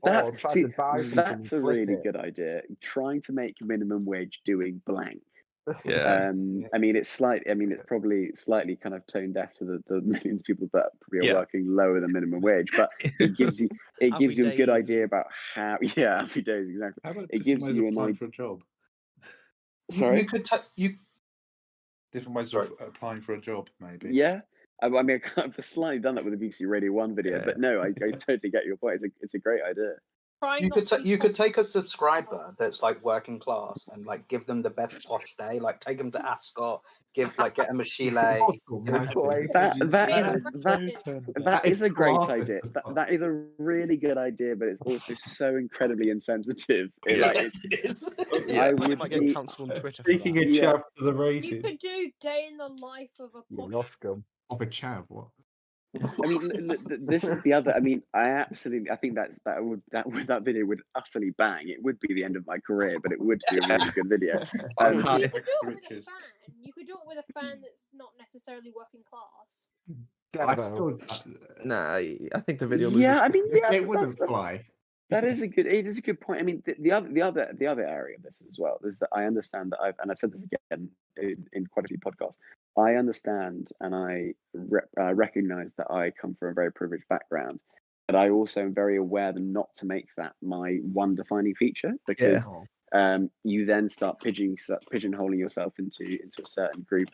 That's that's a really good idea. Trying to make minimum wage doing blank. Yeah. I mean, it's probably slightly kind of tone deaf to the millions of people that probably are working lower than minimum wage, but it gives you a good idea about how. Yeah, happy days, exactly. How about It gives you an idea for a job. Sorry, you could different ways of applying for a job, maybe. Yeah. I mean, I've slightly done that with the BBC Radio 1 video, but no, I totally get your point. It's a great idea. You could take a subscriber that's like working class and like give them the best posh day, like take them to Ascot, get them a gilet. That is a great idea. That is a really good idea, but it's also so incredibly insensitive. I might get cancelled on Twitter. Taking a chav to the You races. could do day in the life of a posh. Of a chav, what? I mean, this is the other. I mean, I think that video would utterly bang. It would be the end of my career, but it would be a really good video. You could do it with a fan. You could do it with a fan that's not necessarily working class. I think the video. It wouldn't fly. It is a good point. I mean, the other area of this as well is that I understand that I've said this again in quite a few podcasts. I understand and I recognize that I come from a very privileged background, but I also am very aware that not to make that my one defining feature, because you then start pigeonholing yourself into a certain group.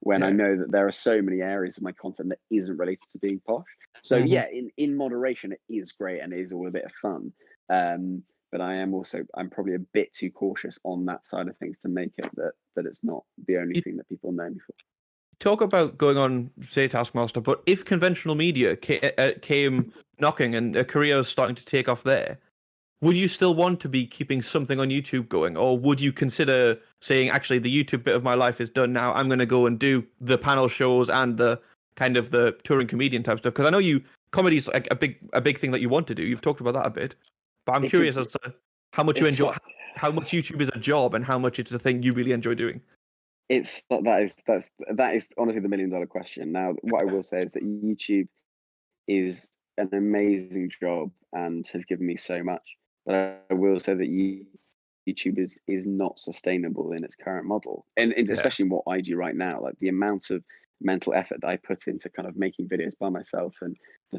When I know that there are so many areas of my content that isn't related to being posh. So in moderation, it is great and it is all a bit of fun. But I'm probably a bit too cautious on that side of things to make it that it's not the only thing that people know me for. Talk about going on, say, Taskmaster, but if conventional media came knocking and a career is starting to take off there, would you still want to be keeping something on YouTube going? Or would you consider saying, actually, the YouTube bit of my life is done now, I'm going to go and do the panel shows and the kind of the touring comedian type stuff? Because I know comedy's like a big thing that you want to do. You've talked about that a bit. But I'm curious as to how much you enjoy, how much YouTube is a job and how much it's a thing you really enjoy doing. That is honestly the $1 million question. Now, what I will say is that YouTube is an amazing job and has given me so much. But I will say that YouTube is not sustainable in its current model, and especially in what I do right now. Like the amount of mental effort that I put into kind of making videos by myself and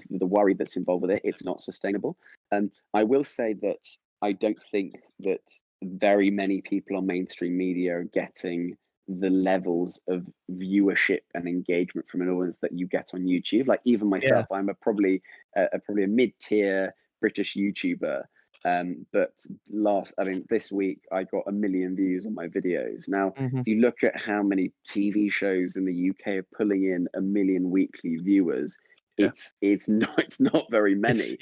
the worry that's involved with it, it's not sustainable. And I will say that I don't think that very many people on mainstream media are getting the levels of viewership and engagement from an audience that you get on YouTube. Like even myself, I'm probably a mid-tier British YouTuber. But this week I got 1 million views on my videos. Now, if you look at how many TV shows in the UK are pulling in 1 million weekly viewers, it's not very many.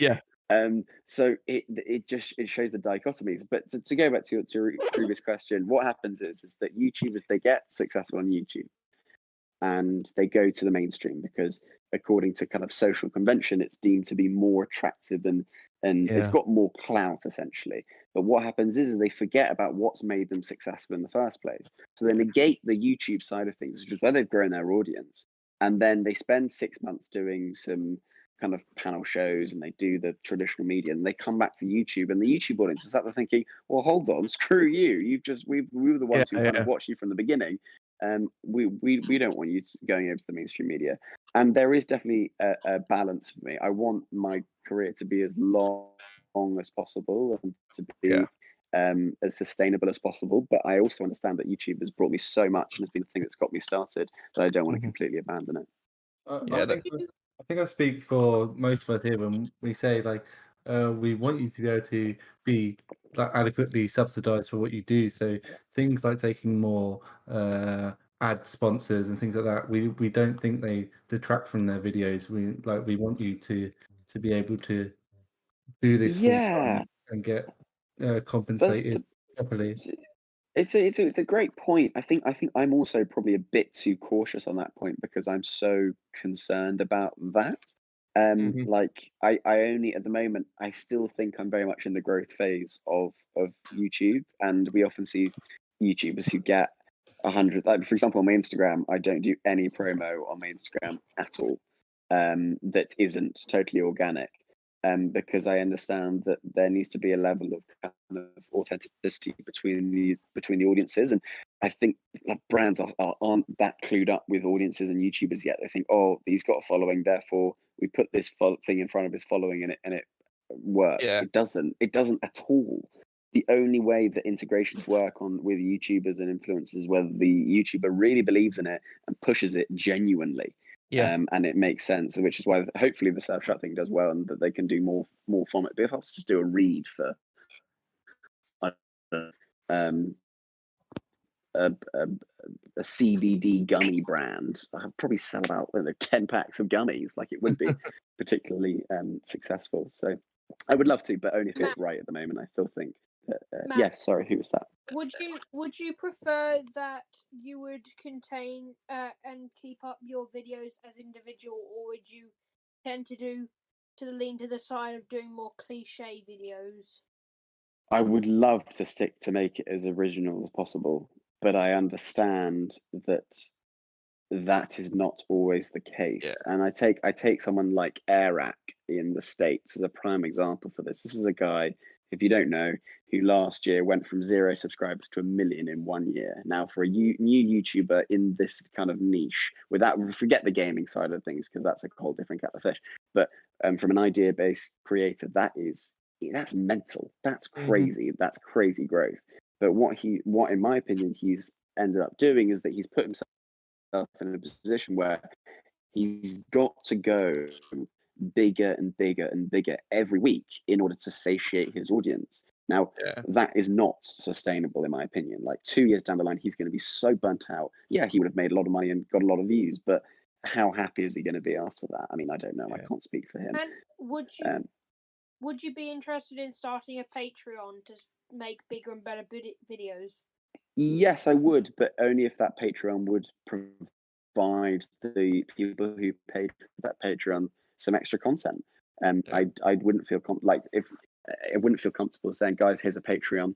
So it shows the dichotomies. But to go back to your previous question, what happens is that YouTubers, they get successful on YouTube and they go to the mainstream because according to kind of social convention, it's deemed to be more attractive and it's got more clout essentially. But what happens is they forget about what's made them successful in the first place. So they negate the YouTube side of things, which is where they've grown their audience. And then they spend 6 months doing some kind of panel shows and they do the traditional media and they come back to YouTube and the YouTube audience is up there thinking, well, hold on, screw you. We were the ones who kind of watched you from the beginning. We don't want you going over to the mainstream media. And there is definitely a balance for me. I want my career to be as long as possible and to be as sustainable as possible. But I also understand that YouTube has brought me so much and has been the thing that's got me started that I don't want to completely abandon it. I think I speak for most of us here when we say like we want you to be able to be like adequately subsidized for what you do. So things like taking more ad sponsors and things like that, we don't think they detract from their videos. We want you to be able to do this full time and get compensated properly. It's a great point. I think I'm also probably a bit too cautious on that point because I'm so concerned about that. Like I only at the moment I still think I'm very much in the growth phase of YouTube, and we often see YouTubers who get 100. Like for example, on my Instagram, I don't do any promo on my Instagram at all. That isn't totally organic. Because I understand that there needs to be a level of kind of authenticity between the audiences, and I think like brands aren't that clued up with audiences and YouTubers yet. They think, oh, he's got a following, therefore we put this thing in front of his following, and it works. It doesn't at all. The only way that integrations work with YouTubers and influencers, whether the YouTuber really believes in it and pushes it genuinely. And it makes sense, which is why hopefully the Surfshark thing does well and that they can do more from it. But if I was to just do a read for a CBD gummy brand, I'd probably sell about 10 packs of gummies. Like it would be particularly successful. So I would love to, but only if it's right at the moment. I still think. Yes, sorry, who was that? Would you prefer that you would contain and keep up your videos as individual, or would you tend to lean to the side of doing more cliche videos? I would love to stick to make it as original as possible, but I understand that is not always the case. And I take someone like Arak in the States as a prime example for this. This is a guy, if you don't know, who last year went from 0 subscribers to 1 million in 1 year. Now, for a new YouTuber in this kind of niche, forget the gaming side of things because that's a whole different kettle of fish. But from an idea-based creator, that's mental. That's crazy. That's crazy growth. But what in my opinion he's ended up doing is that he's put himself in a position where he's got to go bigger and bigger and bigger every week in order to satiate his audience. Now, that is not sustainable in my opinion. Like 2 years down the line, he's going to be so burnt out. Yeah, he would have made a lot of money and got a lot of views, but how happy is he going to be after that? I mean, I don't know. I can't speak for him. And would you be interested in starting a Patreon to make bigger and better videos? Yes, I would, but only if that Patreon would provide the people who paid for that Patreon some extra content. I wouldn't feel I wouldn't feel comfortable saying, guys, here's a Patreon.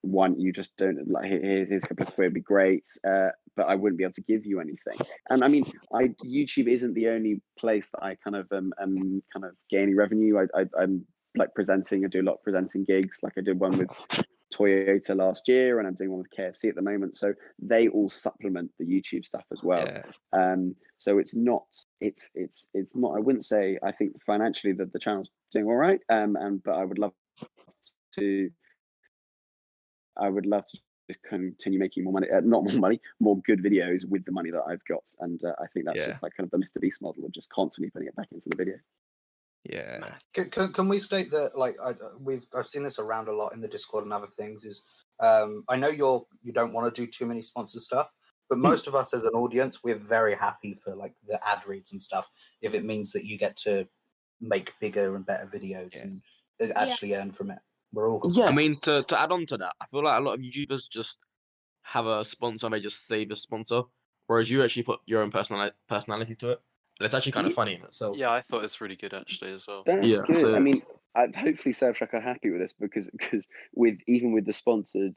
One, you just don't like. Here's a couple of quid, would be great, but I wouldn't be able to give you anything. And I mean, YouTube isn't the only place that I kind of am kind of gaining revenue. I'm like presenting. I do a lot of presenting gigs. Like I did one with Toyota last year, and I'm doing one with KFC at the moment. So they all supplement the YouTube stuff as well. So it's not. I wouldn't say. I think financially that the channel's doing all right. But I would love to just continue making more money, not more money, more good videos with the money that I've got. And I think that's just like kind of the Mr. Beast model of just constantly putting it back into the video. Yeah. Can we state that, like, I've seen this around a lot in the Discord and other things, is I know you don't want to do too many sponsored stuff, but most of us as an audience, we're very happy for like the ad reads and stuff if it means that you get to make bigger and better videos and actually earn from it. We're all good. I mean, to add on to that, I feel like a lot of YouTubers just have a sponsor and they just save a sponsor, whereas you actually put your own personality to it. And it's actually kind of funny in itself. Yeah, I thought it's really good actually as well. That's good. So, I mean, hopefully Surfshark are happy with this because even with the sponsored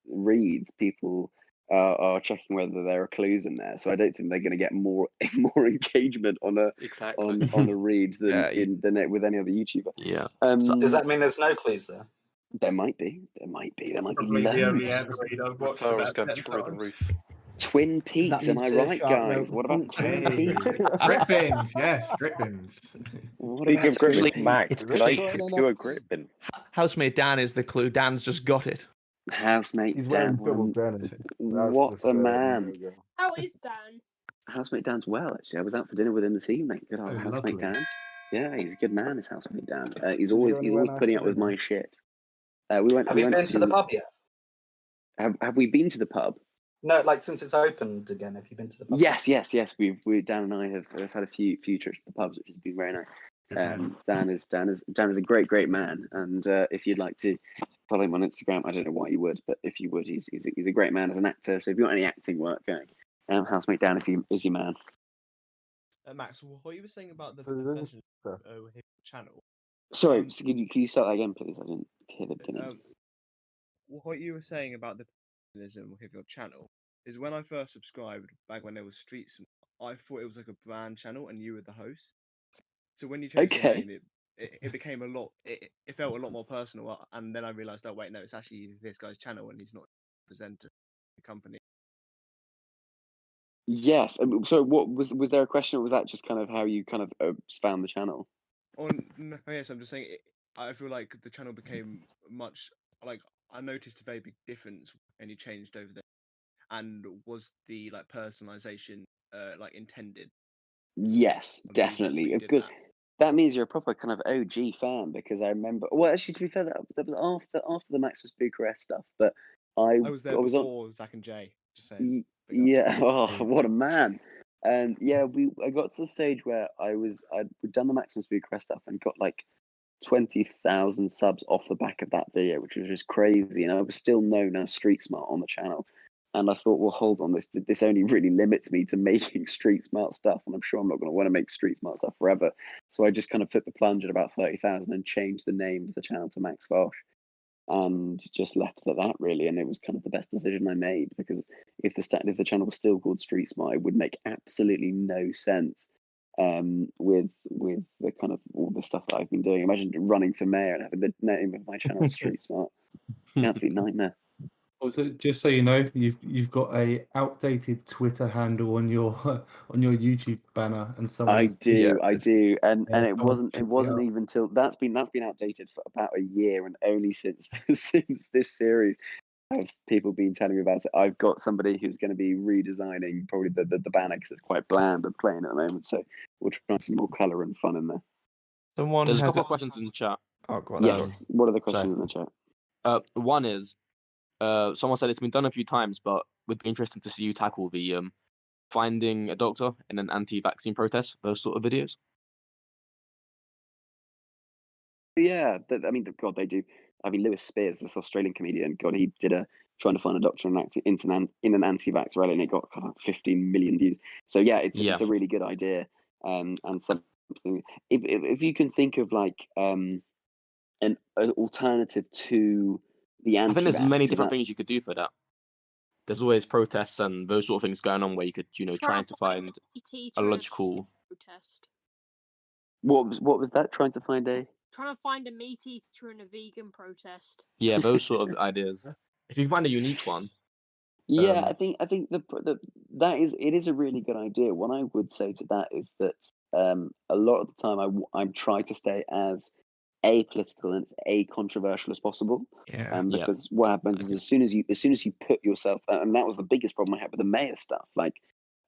reads, people are checking whether there are clues in there. So I don't think they're going to get more engagement on a read than with any other YouTuber. Yeah. Does that mean there's no clues there? There might be. There might be Probably the only loads. ad read I've watched Referrals about going 10 through the times. roof. Twin Peaks, am I right, guys? What about Twin Peaks? Grip bins, yes, grip bins. Speaking of grip bins, Max, could I do a grip bin? Housemate Dan is the clue. Dan's just got it. Housemate He's Dan. wearing double denim. What a man. How is Dan? Housemate Dan's well, actually. I was out for dinner with him this evening. Good old housemate lovely. Dan. Yeah, he's a good man, his housemate Dan. He's always putting up with my shit. Have you been to the pub yet? Have we been to the pub? No, like since it's opened again. Have you been to the pub? Yes. Dan and I have had a few trips to the pubs, which has been very nice. Dan is a great man, and if you'd like to follow him on Instagram, I don't know why you would, but if you would, he's a great man as an actor. So if you want any acting work going, housemate Dan is your man. Max, what you were saying about the professional channel? Sorry, so can you start that again, please? I didn't hear the beginning. What you were saying about the professionalism of your channel is when I first subscribed back when there was Streets, I thought it was like a brand channel and you were the host. So when you changed the name, it became a lot. It felt a lot more personal, and then I realized, oh wait, no, it's actually this guy's channel, and he's not a presenter of the company. Yes. So, what was there a question, or was that just kind of how you kind of found the channel? No, yes, I'm just saying. I feel like the channel became much like I noticed a very big difference when you changed over there. And was the like personalization like intended? Yes, definitely. Good. That means you're a proper kind of OG fan because I remember. Well, actually, to be fair, that was after the Max Fosh Bucharest stuff. But I was there before Zach and Jay. Just saying. Yeah. Oh, what a man. And yeah, I got to the stage where I'd done the Max Fosh Bucharest stuff and got like 20,000 subs off the back of that video, which was just crazy. And I was still known as Street Smart on the channel. And I thought, well, hold on, this only really limits me to making street smart stuff, and I'm sure I'm not going to want to make street smart stuff forever. So I just kind of took the plunge at about 30,000 and changed the name of the channel to Max Fosh, and just left it at that really. And it was kind of the best decision I made, because if the channel was still called Street Smart, it would make absolutely no sense with the kind of all the stuff that I've been doing. Imagine running for mayor and having the name of my channel Street Smart. Absolute nightmare. Also, just so you know, you've got a outdated Twitter handle on your YouTube banner, and someone. I do, and it wasn't even till that's been outdated for about a year, and only since this series have people been telling me about it. I've got somebody who's going to be redesigning probably the banner because it's quite bland and plain at the moment. So we'll try some more colour and fun in there. There's a couple of questions in the chat. Oh, go on. Yes. What are the questions in the chat? One is. Someone said it's been done a few times, but would be interesting to see you tackle the finding a doctor in an anti-vaccine protest, those sort of videos. Yeah, I mean, God, they do. I mean, Lewis Spears, this Australian comedian, God, he did trying to find a doctor in an anti-vax rally, and it got kind of 15 million views. So yeah, it's a really good idea, and something. If you can think of like an alternative to the I think there's many different things you could do for that. There's always protests and those sort of things going on where you could, trying to find a logical protest. What was that? Trying to find a meat eater in a vegan protest. Yeah, those sort of ideas. If you can find a unique one. Yeah, I think it is a really good idea. What I would say to that is that a lot of the time I'm trying to stay as apolitical and it's controversial as possible. Because what happens is as soon as you put yourself, and that was the biggest problem I had with the mayor stuff. Like,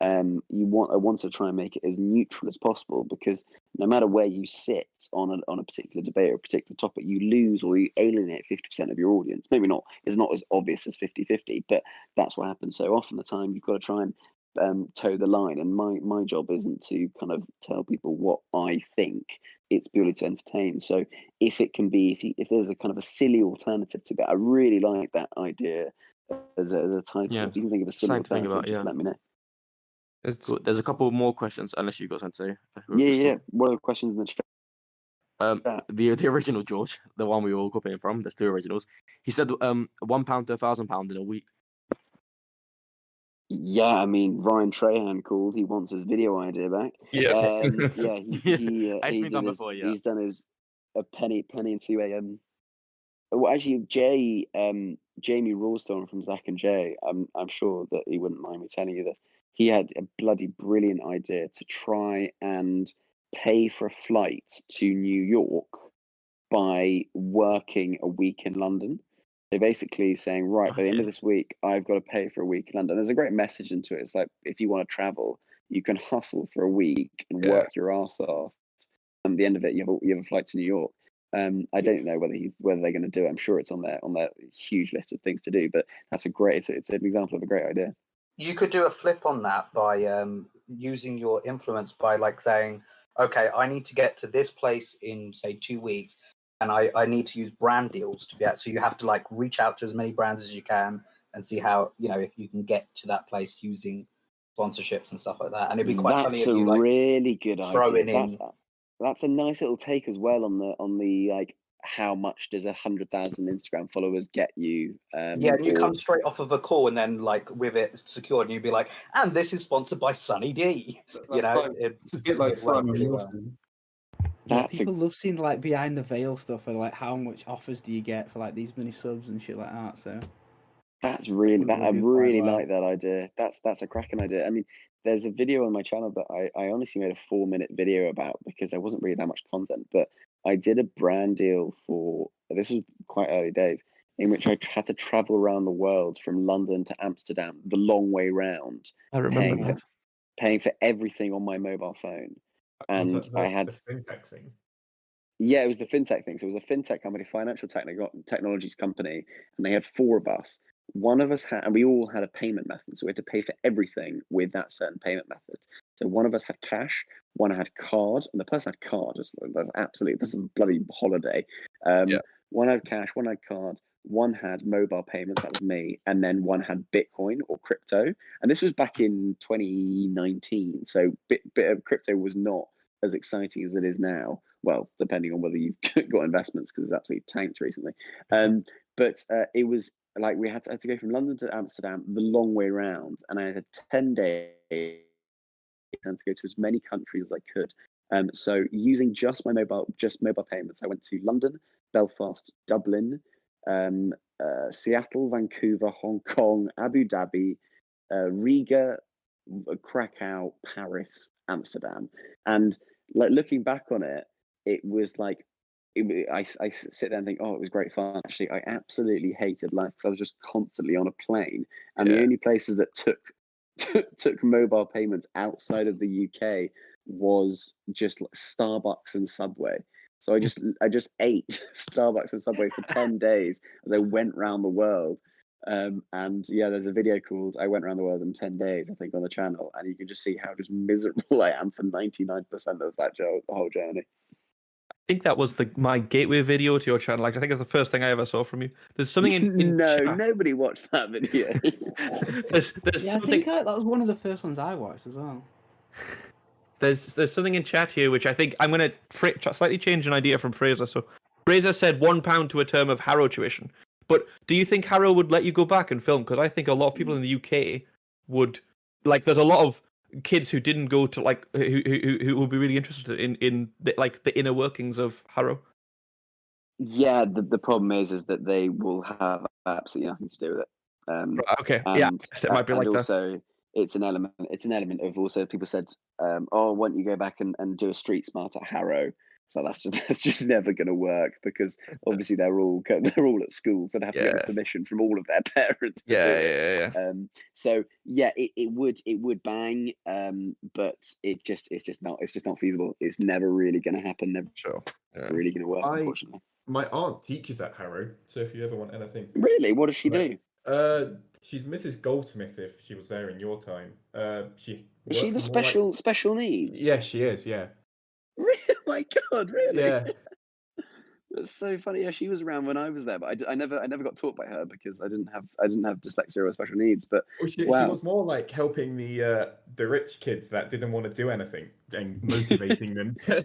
I want to try and make it as neutral as possible, because no matter where you sit on a particular debate or a particular topic, you lose or you alienate 50% of your audience. Maybe not, it's not as obvious as 50-50, but that's what happens so often. The time you've got to try and toe the line, and my job isn't to kind of tell people what I think. It's purely to entertain. So if it can be, if there's a kind of a silly alternative to that, I really like that idea as a title. Yeah. If you can think of a silly Something to think alternative, about, just yeah. let me know. Cool. There's a couple more questions, unless you've got something to say. Yeah. What are the questions in the chat? The original George, the one we were all copying from. There's two originals. He said £1 to £1,000 in a week. Yeah, I mean, Ryan Trahan called. He wants his video idea back. Yeah. He's done his a penny and 2 a.m. Well, actually, Jamie Rawstorm from Zach and Jay. I'm sure that he wouldn't mind me telling you this. He had a bloody brilliant idea to try and pay for a flight to New York by working a week in London. They're basically saying, right, by the end of this week, I've got to pay for a week in London. There's a great message into it. It's like, if you want to travel, you can hustle for a week and work your ass off. And at the end of it, you have a flight to New York. I don't know whether they're going to do it. I'm sure it's on their huge list of things to do. But that's it's an example of a great idea. You could do a flip on that by using your influence by like saying, okay, I need to get to this place in say 2 weeks. And I need to use brand deals to get. So you have to like reach out to as many brands as you can and see how, if you can get to that place using sponsorships and stuff like that. And it'd be quite funny if you like really good throw idea. it in. That's a nice little take as well on the like, how much does 100,000 Instagram followers get you? And you come straight off of a call and then like with it secured, and you'd be like, and this is sponsored by Sunny D. It's a bit like Simon Wilson. Yeah, people love seeing like behind the veil stuff, and like how much offers do you get for like these many subs and shit like that. So that's really I really like that idea. That's a cracking idea. I mean, there's a video on my channel that I honestly made a 4-minute video about, because there wasn't really that much content, but I did a brand deal this was quite early days, in which I had to travel around the world from London to Amsterdam, the long way round. I remember paying for everything on my mobile phone. And I had the fintech thing. Yeah, it was the fintech thing. So it was a fintech company, financial technologies company, and they had 4 of us. One of us had, and we all had a payment method, so we had to pay for everything with that certain payment method. So one of us had cash, one had card, and the person had card. This is a bloody holiday. One had cash, one had card, one had mobile payments, that was me, and then one had Bitcoin or crypto. And this was back in 2019, so bit of crypto was not as exciting as it is now. Well, depending on whether you've got investments, because it's absolutely tanked recently. But it was like I had to go from London to Amsterdam the long way round, and I had 10 days to go to as many countries as I could. So using just mobile payments, I went to London, Belfast, Dublin, Seattle, Vancouver, Hong Kong, Abu Dhabi, Riga, Krakow, Paris, Amsterdam. And like looking back on it, it was like I sit there and think, oh, it was great fun. Actually, I absolutely hated life because I was just constantly on a plane, and the only places that took mobile payments outside of the UK was just like Starbucks and Subway. So I just ate Starbucks and Subway for 10 days as I went around the world. And yeah, there's a video called "I Went Around the World in 10 Days," I think, on the channel, and you can just see how just miserable I am for 99% of that whole journey. I think that was my gateway video to your channel. Like, I think it's the first thing I ever saw from you. There's something in chat. Nobody watched that video. there's yeah, something... I think that was one of the first ones I watched as well. There's something in chat here which I think I'm going to slightly change an idea from Fraser. So Fraser said £1 to a term of Harrow tuition. But do you think Harrow would let you go back and film? Because I think a lot of people in the UK would, like, there's a lot of kids who didn't go to, like, who would be really interested in the inner workings of Harrow. Yeah, the problem is that they will have absolutely nothing to do with it. Okay, yeah, it might be like also, that. It's an element of also people said, oh, why don't you go back and do a street smart at Harrow So that's just never going to work because obviously they're all at school, so they have to get the permission from all of their parents to do it. So yeah, it would bang, but it's just not feasible. It's never really going to happen. Never really going to work, unfortunately. My aunt teaches at Harrow, so if you ever want anything. Really, what does she do? She's Mrs. Goldsmith. If she was there in your time, Is she the special needs? Yeah, she is. Yeah. Oh my God, really? Yeah. That's so funny. Yeah, she was around when I was there, but I never got taught by her because I didn't have dyslexia or special needs. But she was more like helping the rich kids that didn't want to do anything and motivating them to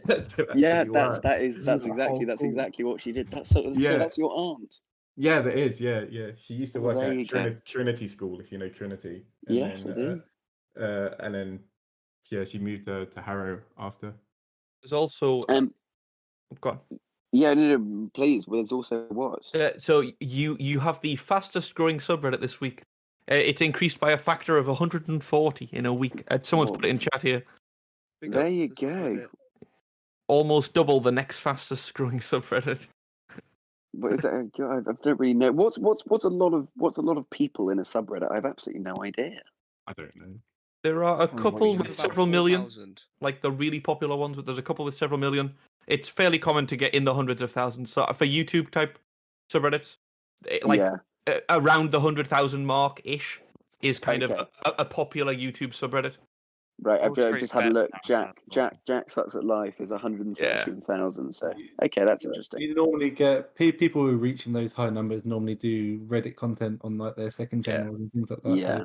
that's exactly what she did. So that's your aunt. Yeah, that is. Yeah. She used to work at Trinity School, if you know Trinity. And yes, I do. And then she moved to Harrow after. There's also go on. Yeah, no, please. There's also what? So you have the fastest growing subreddit this week. It's increased by a factor of 140 in a week. Someone's put it in chat here. There you go. Almost double the next fastest growing subreddit. What is that? I don't really know. What's a lot of people in a subreddit? I have absolutely no idea. I don't know. There are a couple with several million, like the really popular ones. But there's a couple with several million. It's fairly common to get in the hundreds of thousands. So for YouTube type subreddits, around the 100,000 mark ish is kind of a popular YouTube subreddit. Right, I've just had a look. Jack Sucks at Life is 114,000. So okay, that's interesting. You normally get people who are reaching those high numbers normally do Reddit content on like their second channel and things like that. Yeah.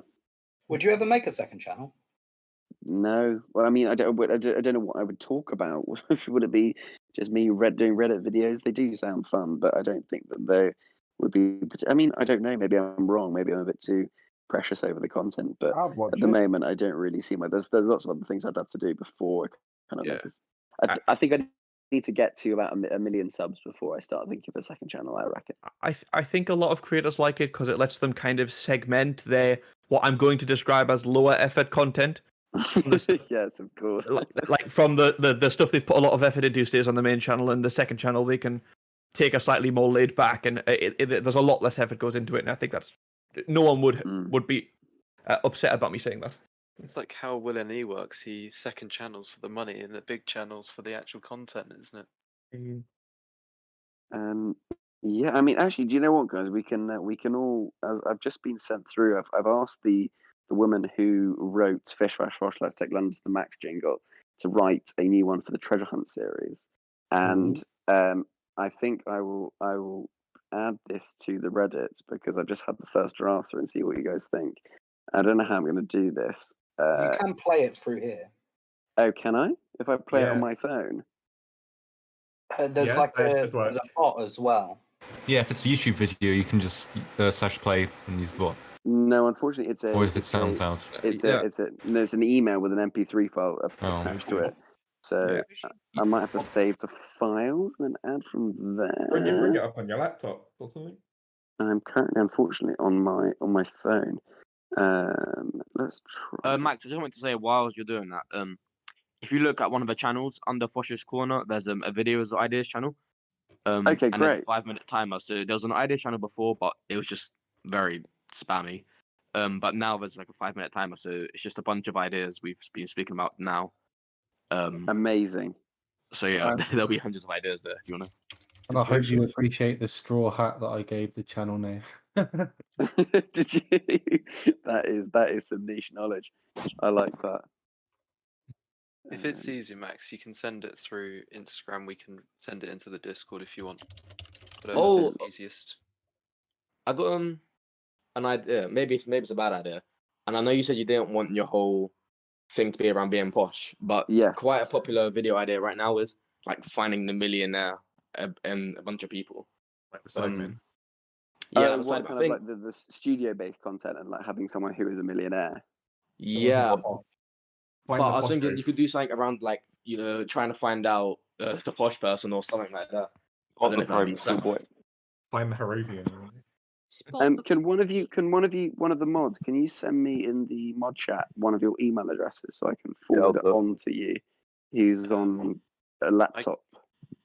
Would you ever make a second channel? No. Well, I mean, I don't know what I would talk about. Would it be just me doing Reddit videos? They do sound fun, but I don't think that they would be. I mean, I don't know. Maybe I'm wrong. Maybe I'm a bit too precious over the content. But at the moment, I don't really see there's lots of other things I'd have to do before kind of I think I need to get to about a million subs before I start thinking of a second channel, I reckon. I think a lot of creators like it because it lets them kind of segment their what I'm going to describe as lower effort content. Yes, of course. Like from the stuff they've put a lot of effort into stays on the main channel, and the second channel they can take a slightly more laid back, and there's a lot less effort goes into it. And I think that's no one would be upset about me saying that. It's like how QnA works. He second channels for the money, and the big channels for the actual content, isn't it? Yeah, I mean, actually, do you know what, guys? We can all. As I've just been sent through. I've asked the woman who wrote Fish Flash Fosh Let's Take London to the Max jingle to write a new one for the treasure hunt series, and I think I will add this to the Reddit because I've just had the first draft through and see what you guys think. I don't know how I'm going to do this. You can play it through here. Oh, can I? If I play it on my phone? There's there's a bot as well. Yeah, if it's a YouTube video, you can just /play and use the bot. No, unfortunately, it's a. Or if it's SoundCloud. It's an email with an MP3 file attached to it. So I might have to save to files and then add from there. Bring it up on your laptop or something. I'm currently, unfortunately, on my phone. Let's try. Max, I just wanted to say while you're doing that, if you look at one of the channels under Fosh's Corner, there's a videos ideas channel. Okay, and great. there's a 5-minute timer. So there was an ideas channel before, but it was just very spammy. But now there's like a 5-minute timer, so it's just a bunch of ideas we've been speaking about now. Amazing. So yeah, there'll be hundreds of ideas there if you wanna. And I hope you appreciate the straw hat that I gave the channel name. Did you? That is some niche knowledge. I like that. If it's easy, Max, you can send it through Instagram. We can send it into the Discord if you want. Whatever's easiest. I got an idea. Maybe it's a bad idea. And I know you said you didn't want your whole thing to be around being posh, but quite a popular video idea right now is like finding the millionaire and a bunch of people. Like the Sidemen. What kind of like the studio-based content and like having someone who is a millionaire. Yeah. But I was thinking you could do something around like, trying to find out the posh person or something like that. I don't know if that makes sense. Find the Harrovian. Can one of the mods, can you send me in the mod chat one of your email addresses so I can forward it on to you? Who's on a laptop?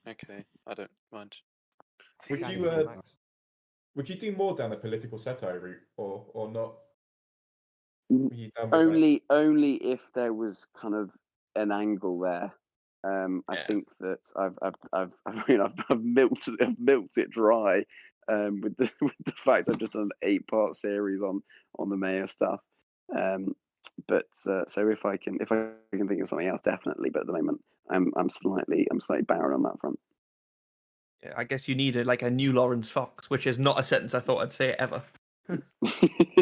Okay, I don't mind. Would you do more down the political satire route, or not? Only if there was kind of an angle there. I think that I've milked it dry with the fact I've just done an 8-part series on the mayor stuff. But so if I can think of something else, definitely. But at the moment, I'm slightly barren on that front. Yeah, I guess you need a new Lawrence Fox, which is not a sentence I thought I'd say ever.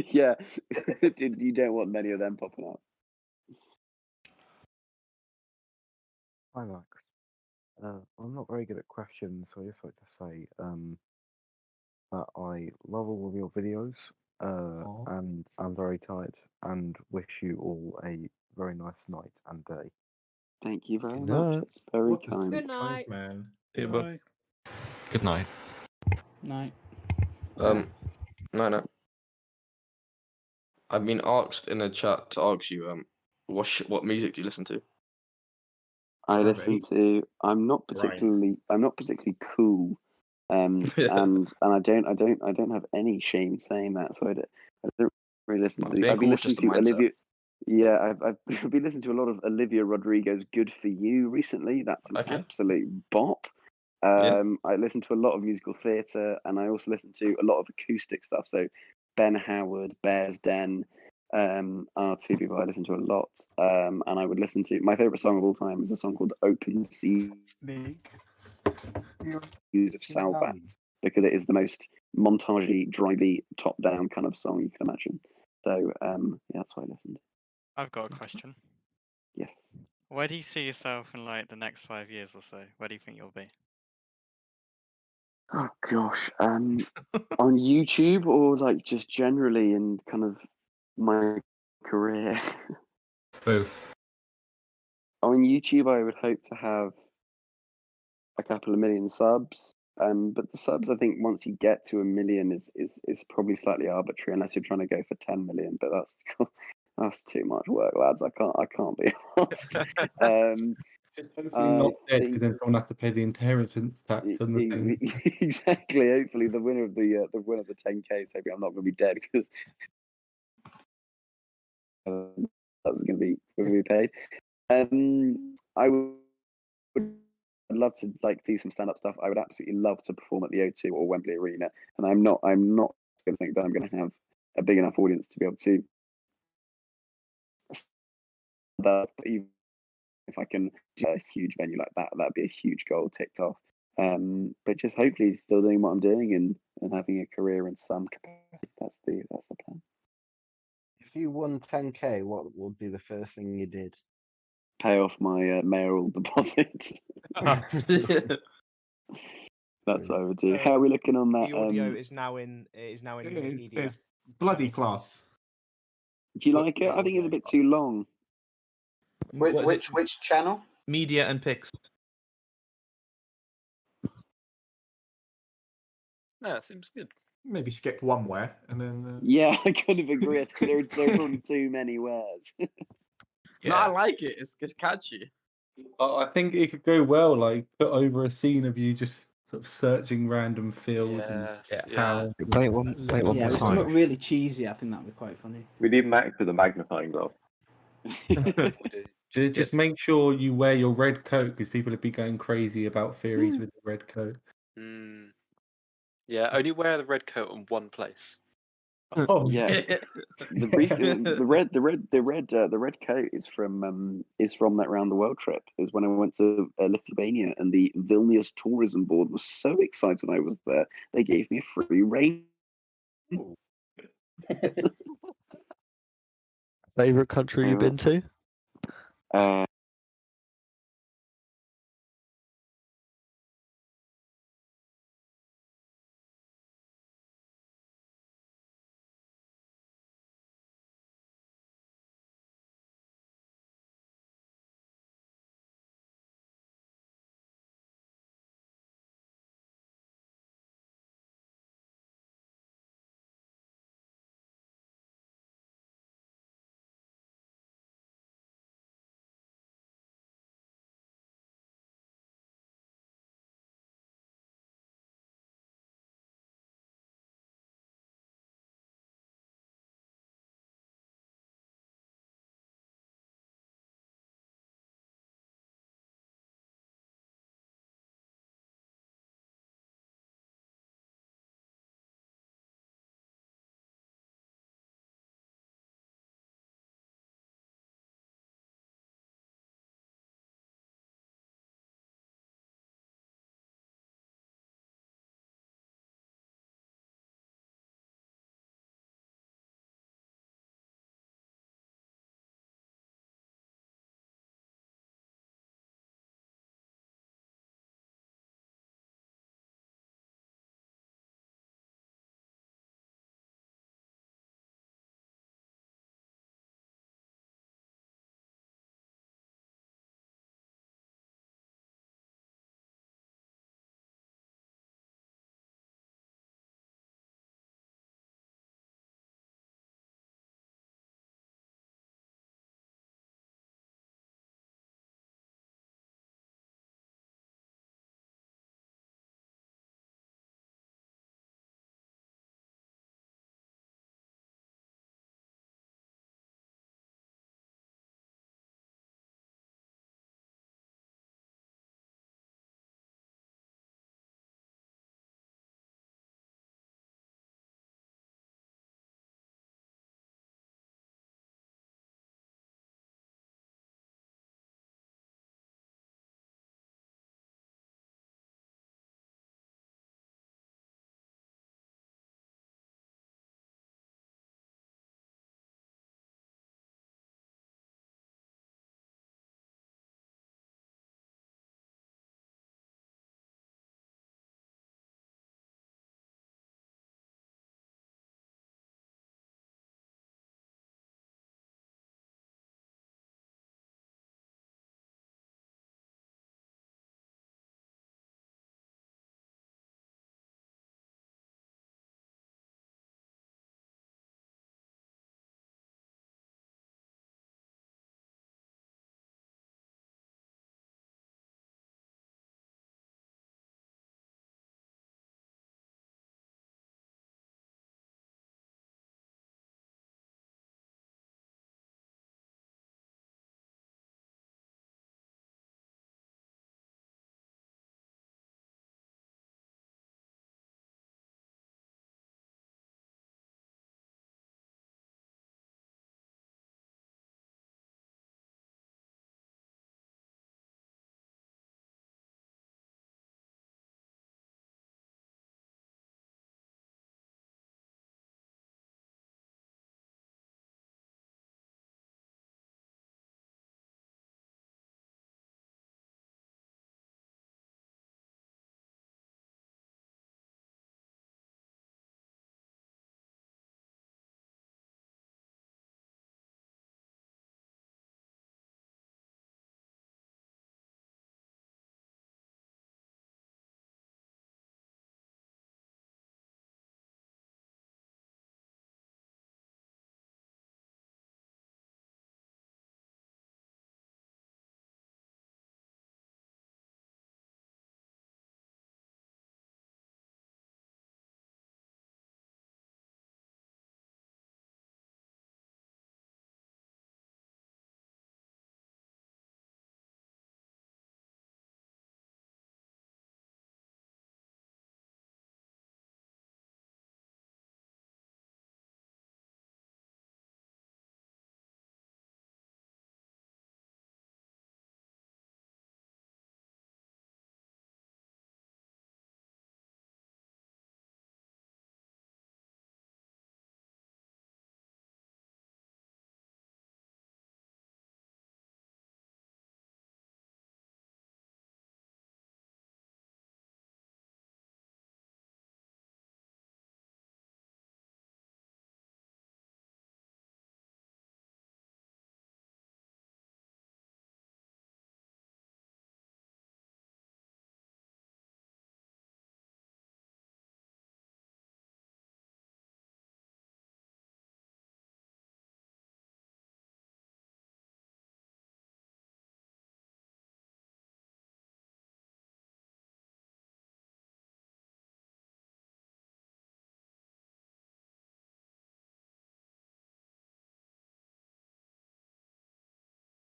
Yeah, you don't want many of them popping up. Hi Max. I'm not very good at questions, so I just like to say that I love all of your videos, and I'm very tired, and wish you all a very nice night and day. Thank you very much. That's very kind. Good night. Man. Yeah, but Good night. Night. No. I've been asked in the chat to ask you, what music do you listen to? I listen to. I'm not particularly cool, and I don't have any shame saying that. So I don't really listen to. I've been listening to Olivia. Yeah, I've been listening to a lot of Olivia Rodrigo's "Good for You" recently. That's an absolute bop. I listen to a lot of musical theatre, and I also listen to a lot of acoustic stuff. So Ben Howard, Bears Den, are two people I listen to a lot. And I would listen to my favourite song of all time is a song called "Open Sea" of Salvat, because it is the most montagey, drivey, top-down kind of song you can imagine. So yeah, that's why I listened. I've got a question. Yes. Where do you see yourself in like the next 5 years or so? Where do you think you'll be? Oh gosh, on YouTube or like just generally in kind of my career? Both. On YouTube, I would hope to have a couple of million subs. But the subs, I think, once you get to 1 million, is probably slightly arbitrary unless you're trying to go for 10 million. But that's too much work, lads. I can't be asked. Hopefully not dead, because then someone has to pay the inheritance tax on the thing. Exactly. Hopefully, the winner of the 10K is hoping I'm not going to be dead, because that's going to be paid. I would love to do some stand-up stuff. I would absolutely love to perform at the O2 or Wembley Arena, and I'm not going to think that I'm going to have a big enough audience to be able to. But even if I can do a huge venue like that, that'd be a huge goal ticked off. But just hopefully still doing what I'm doing and having a career in some capacity. That's the plan. If you won 10K, what would be the first thing you did? Pay off my mayoral deposit. That's what I would do. How are we looking on that? The audio is now in media. It's bloody class. Do you like it? I think it's a bit too long. Which channel? Media and pics. No, it seems good. Maybe skip one where and then. Yeah, I kind of agree. I think there are probably too many words. No, I like it. It's catchy. I think it could go well, like put over a scene of you just sort of searching random field and town. Play it one more It's time. not really cheesy. I think that'd be quite funny. We need Max with a magnifying glass. Just make sure you wear your red coat, because people would be going crazy about theories with the red coat. Yeah, only wear the red coat in one place. Oh yeah, the red coat is from that round the world trip. Is when I went to Lithuania, and the Vilnius Tourism Board was so excited I was there. They gave me a free rain. Favorite country you've been to?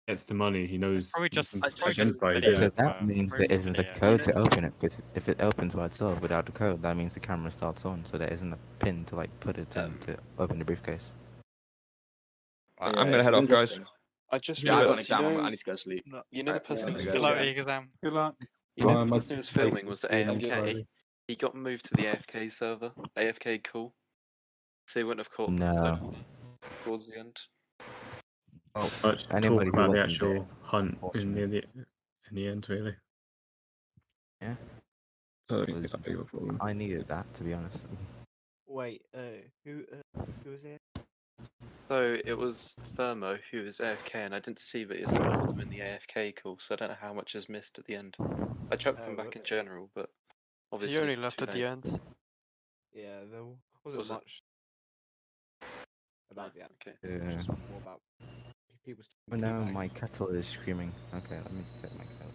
gets the money. He knows. Probably just identify it. So Yeah. that means there isn't a code to open it, because if it opens by itself without the code, that means the camera starts on. So there isn't a pin to like put it in to open the briefcase. Yeah, I'm gonna head off, guys. I just I got an realised, exam. you know, I need to go to sleep. You know the person who was Good luck with filming. your exam. Good luck. You know Well, the my person who was filming was the place is AFK. Friday. He got moved to the AFK server. AFK cool. So he wouldn't have caught No. towards the end. Oh, Let's anybody talk who about the wasn't actual there, hunt in the end, really. Yeah. So I think it's a big of a problem. I needed that, to be honest. Wait, who was it? So it was Thermo who was AFK, and I didn't see that he was at the bottom in the AFK call, so I don't know how much is missed at the end. I tried to come back in general, but obviously He only left too at the late. end. Yeah, there wasn't Was it? much about the app. Okay. Yeah. Just more about people. Oh no, my kettle is screaming. Okay, let me get my kettle.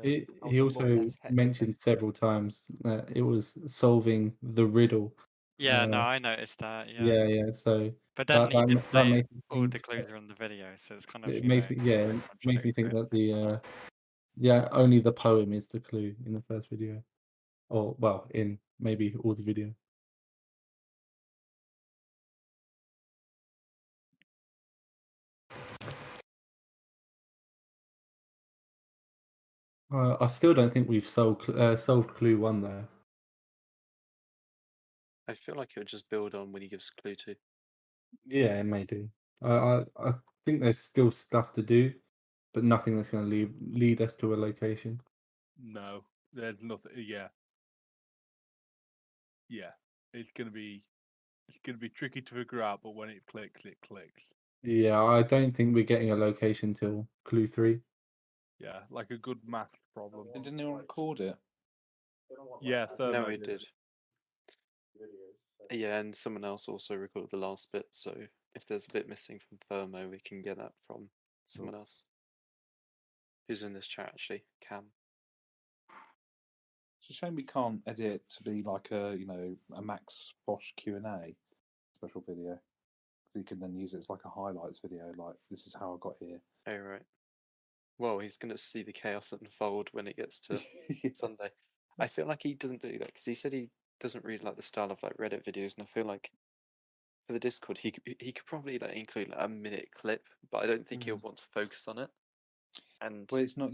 He also mentioned several times that it was solving the riddle. Yeah, no, I noticed that. Yeah, yeah. So, but then he didn't that say makes me all the think clues are on the video, so it's kind of it makes me makes me think that the only the poem is the clue in the first video, or well, in maybe all the video. I still don't think we've solved clue 1 though. I feel like it would just build on when he gives clue 2. Yeah, it may do. I think there's still stuff to do, but nothing that's going to lead us to a location. No, there's nothing. Yeah, it's gonna be tricky to figure out, but when it clicks, it clicks. Yeah, I don't think we're getting a location till clue 3. Yeah, like a good math problem. Didn't anyone record it? Yeah, No, Thermo he did. Yeah, and someone else also recorded the last bit, so if there's a bit missing from Thermo, we can get that from someone else. Who's in this chat, actually? Cam. It's a shame we can't edit to be like a Max Fosh QnA special video. You can then use it as like a highlights video, like this is how I got here. Oh, right. Well, he's going to see the chaos unfold when it gets to Sunday. I feel like he doesn't do that because he said he doesn't really like the style of like Reddit videos, and I feel like for the Discord he could probably like include like a minute clip, but I don't think he'll want to focus on it. And well, it's not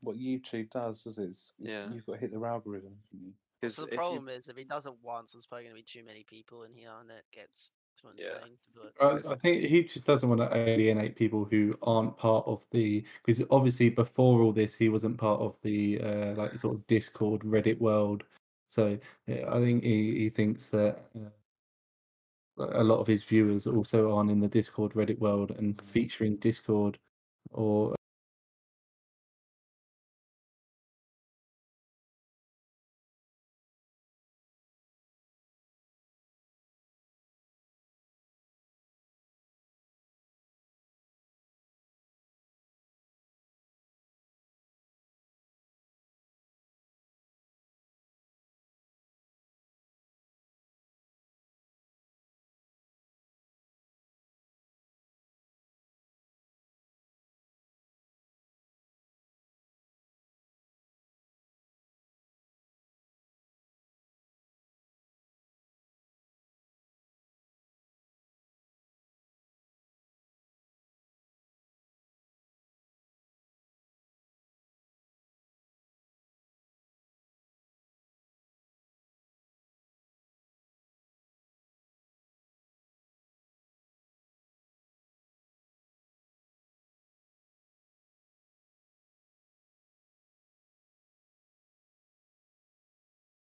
what YouTube does, is it? Yeah. You've got to hit the algorithm. So the problem is if he does it once, there's probably going to be too many people in here, and it gets too insane to do it. I think he just doesn't want to alienate people who aren't part of the, because obviously before all this he wasn't part of the like sort of Discord Reddit world. So I think he thinks that a lot of his viewers also aren't in the Discord Reddit world, and featuring Discord or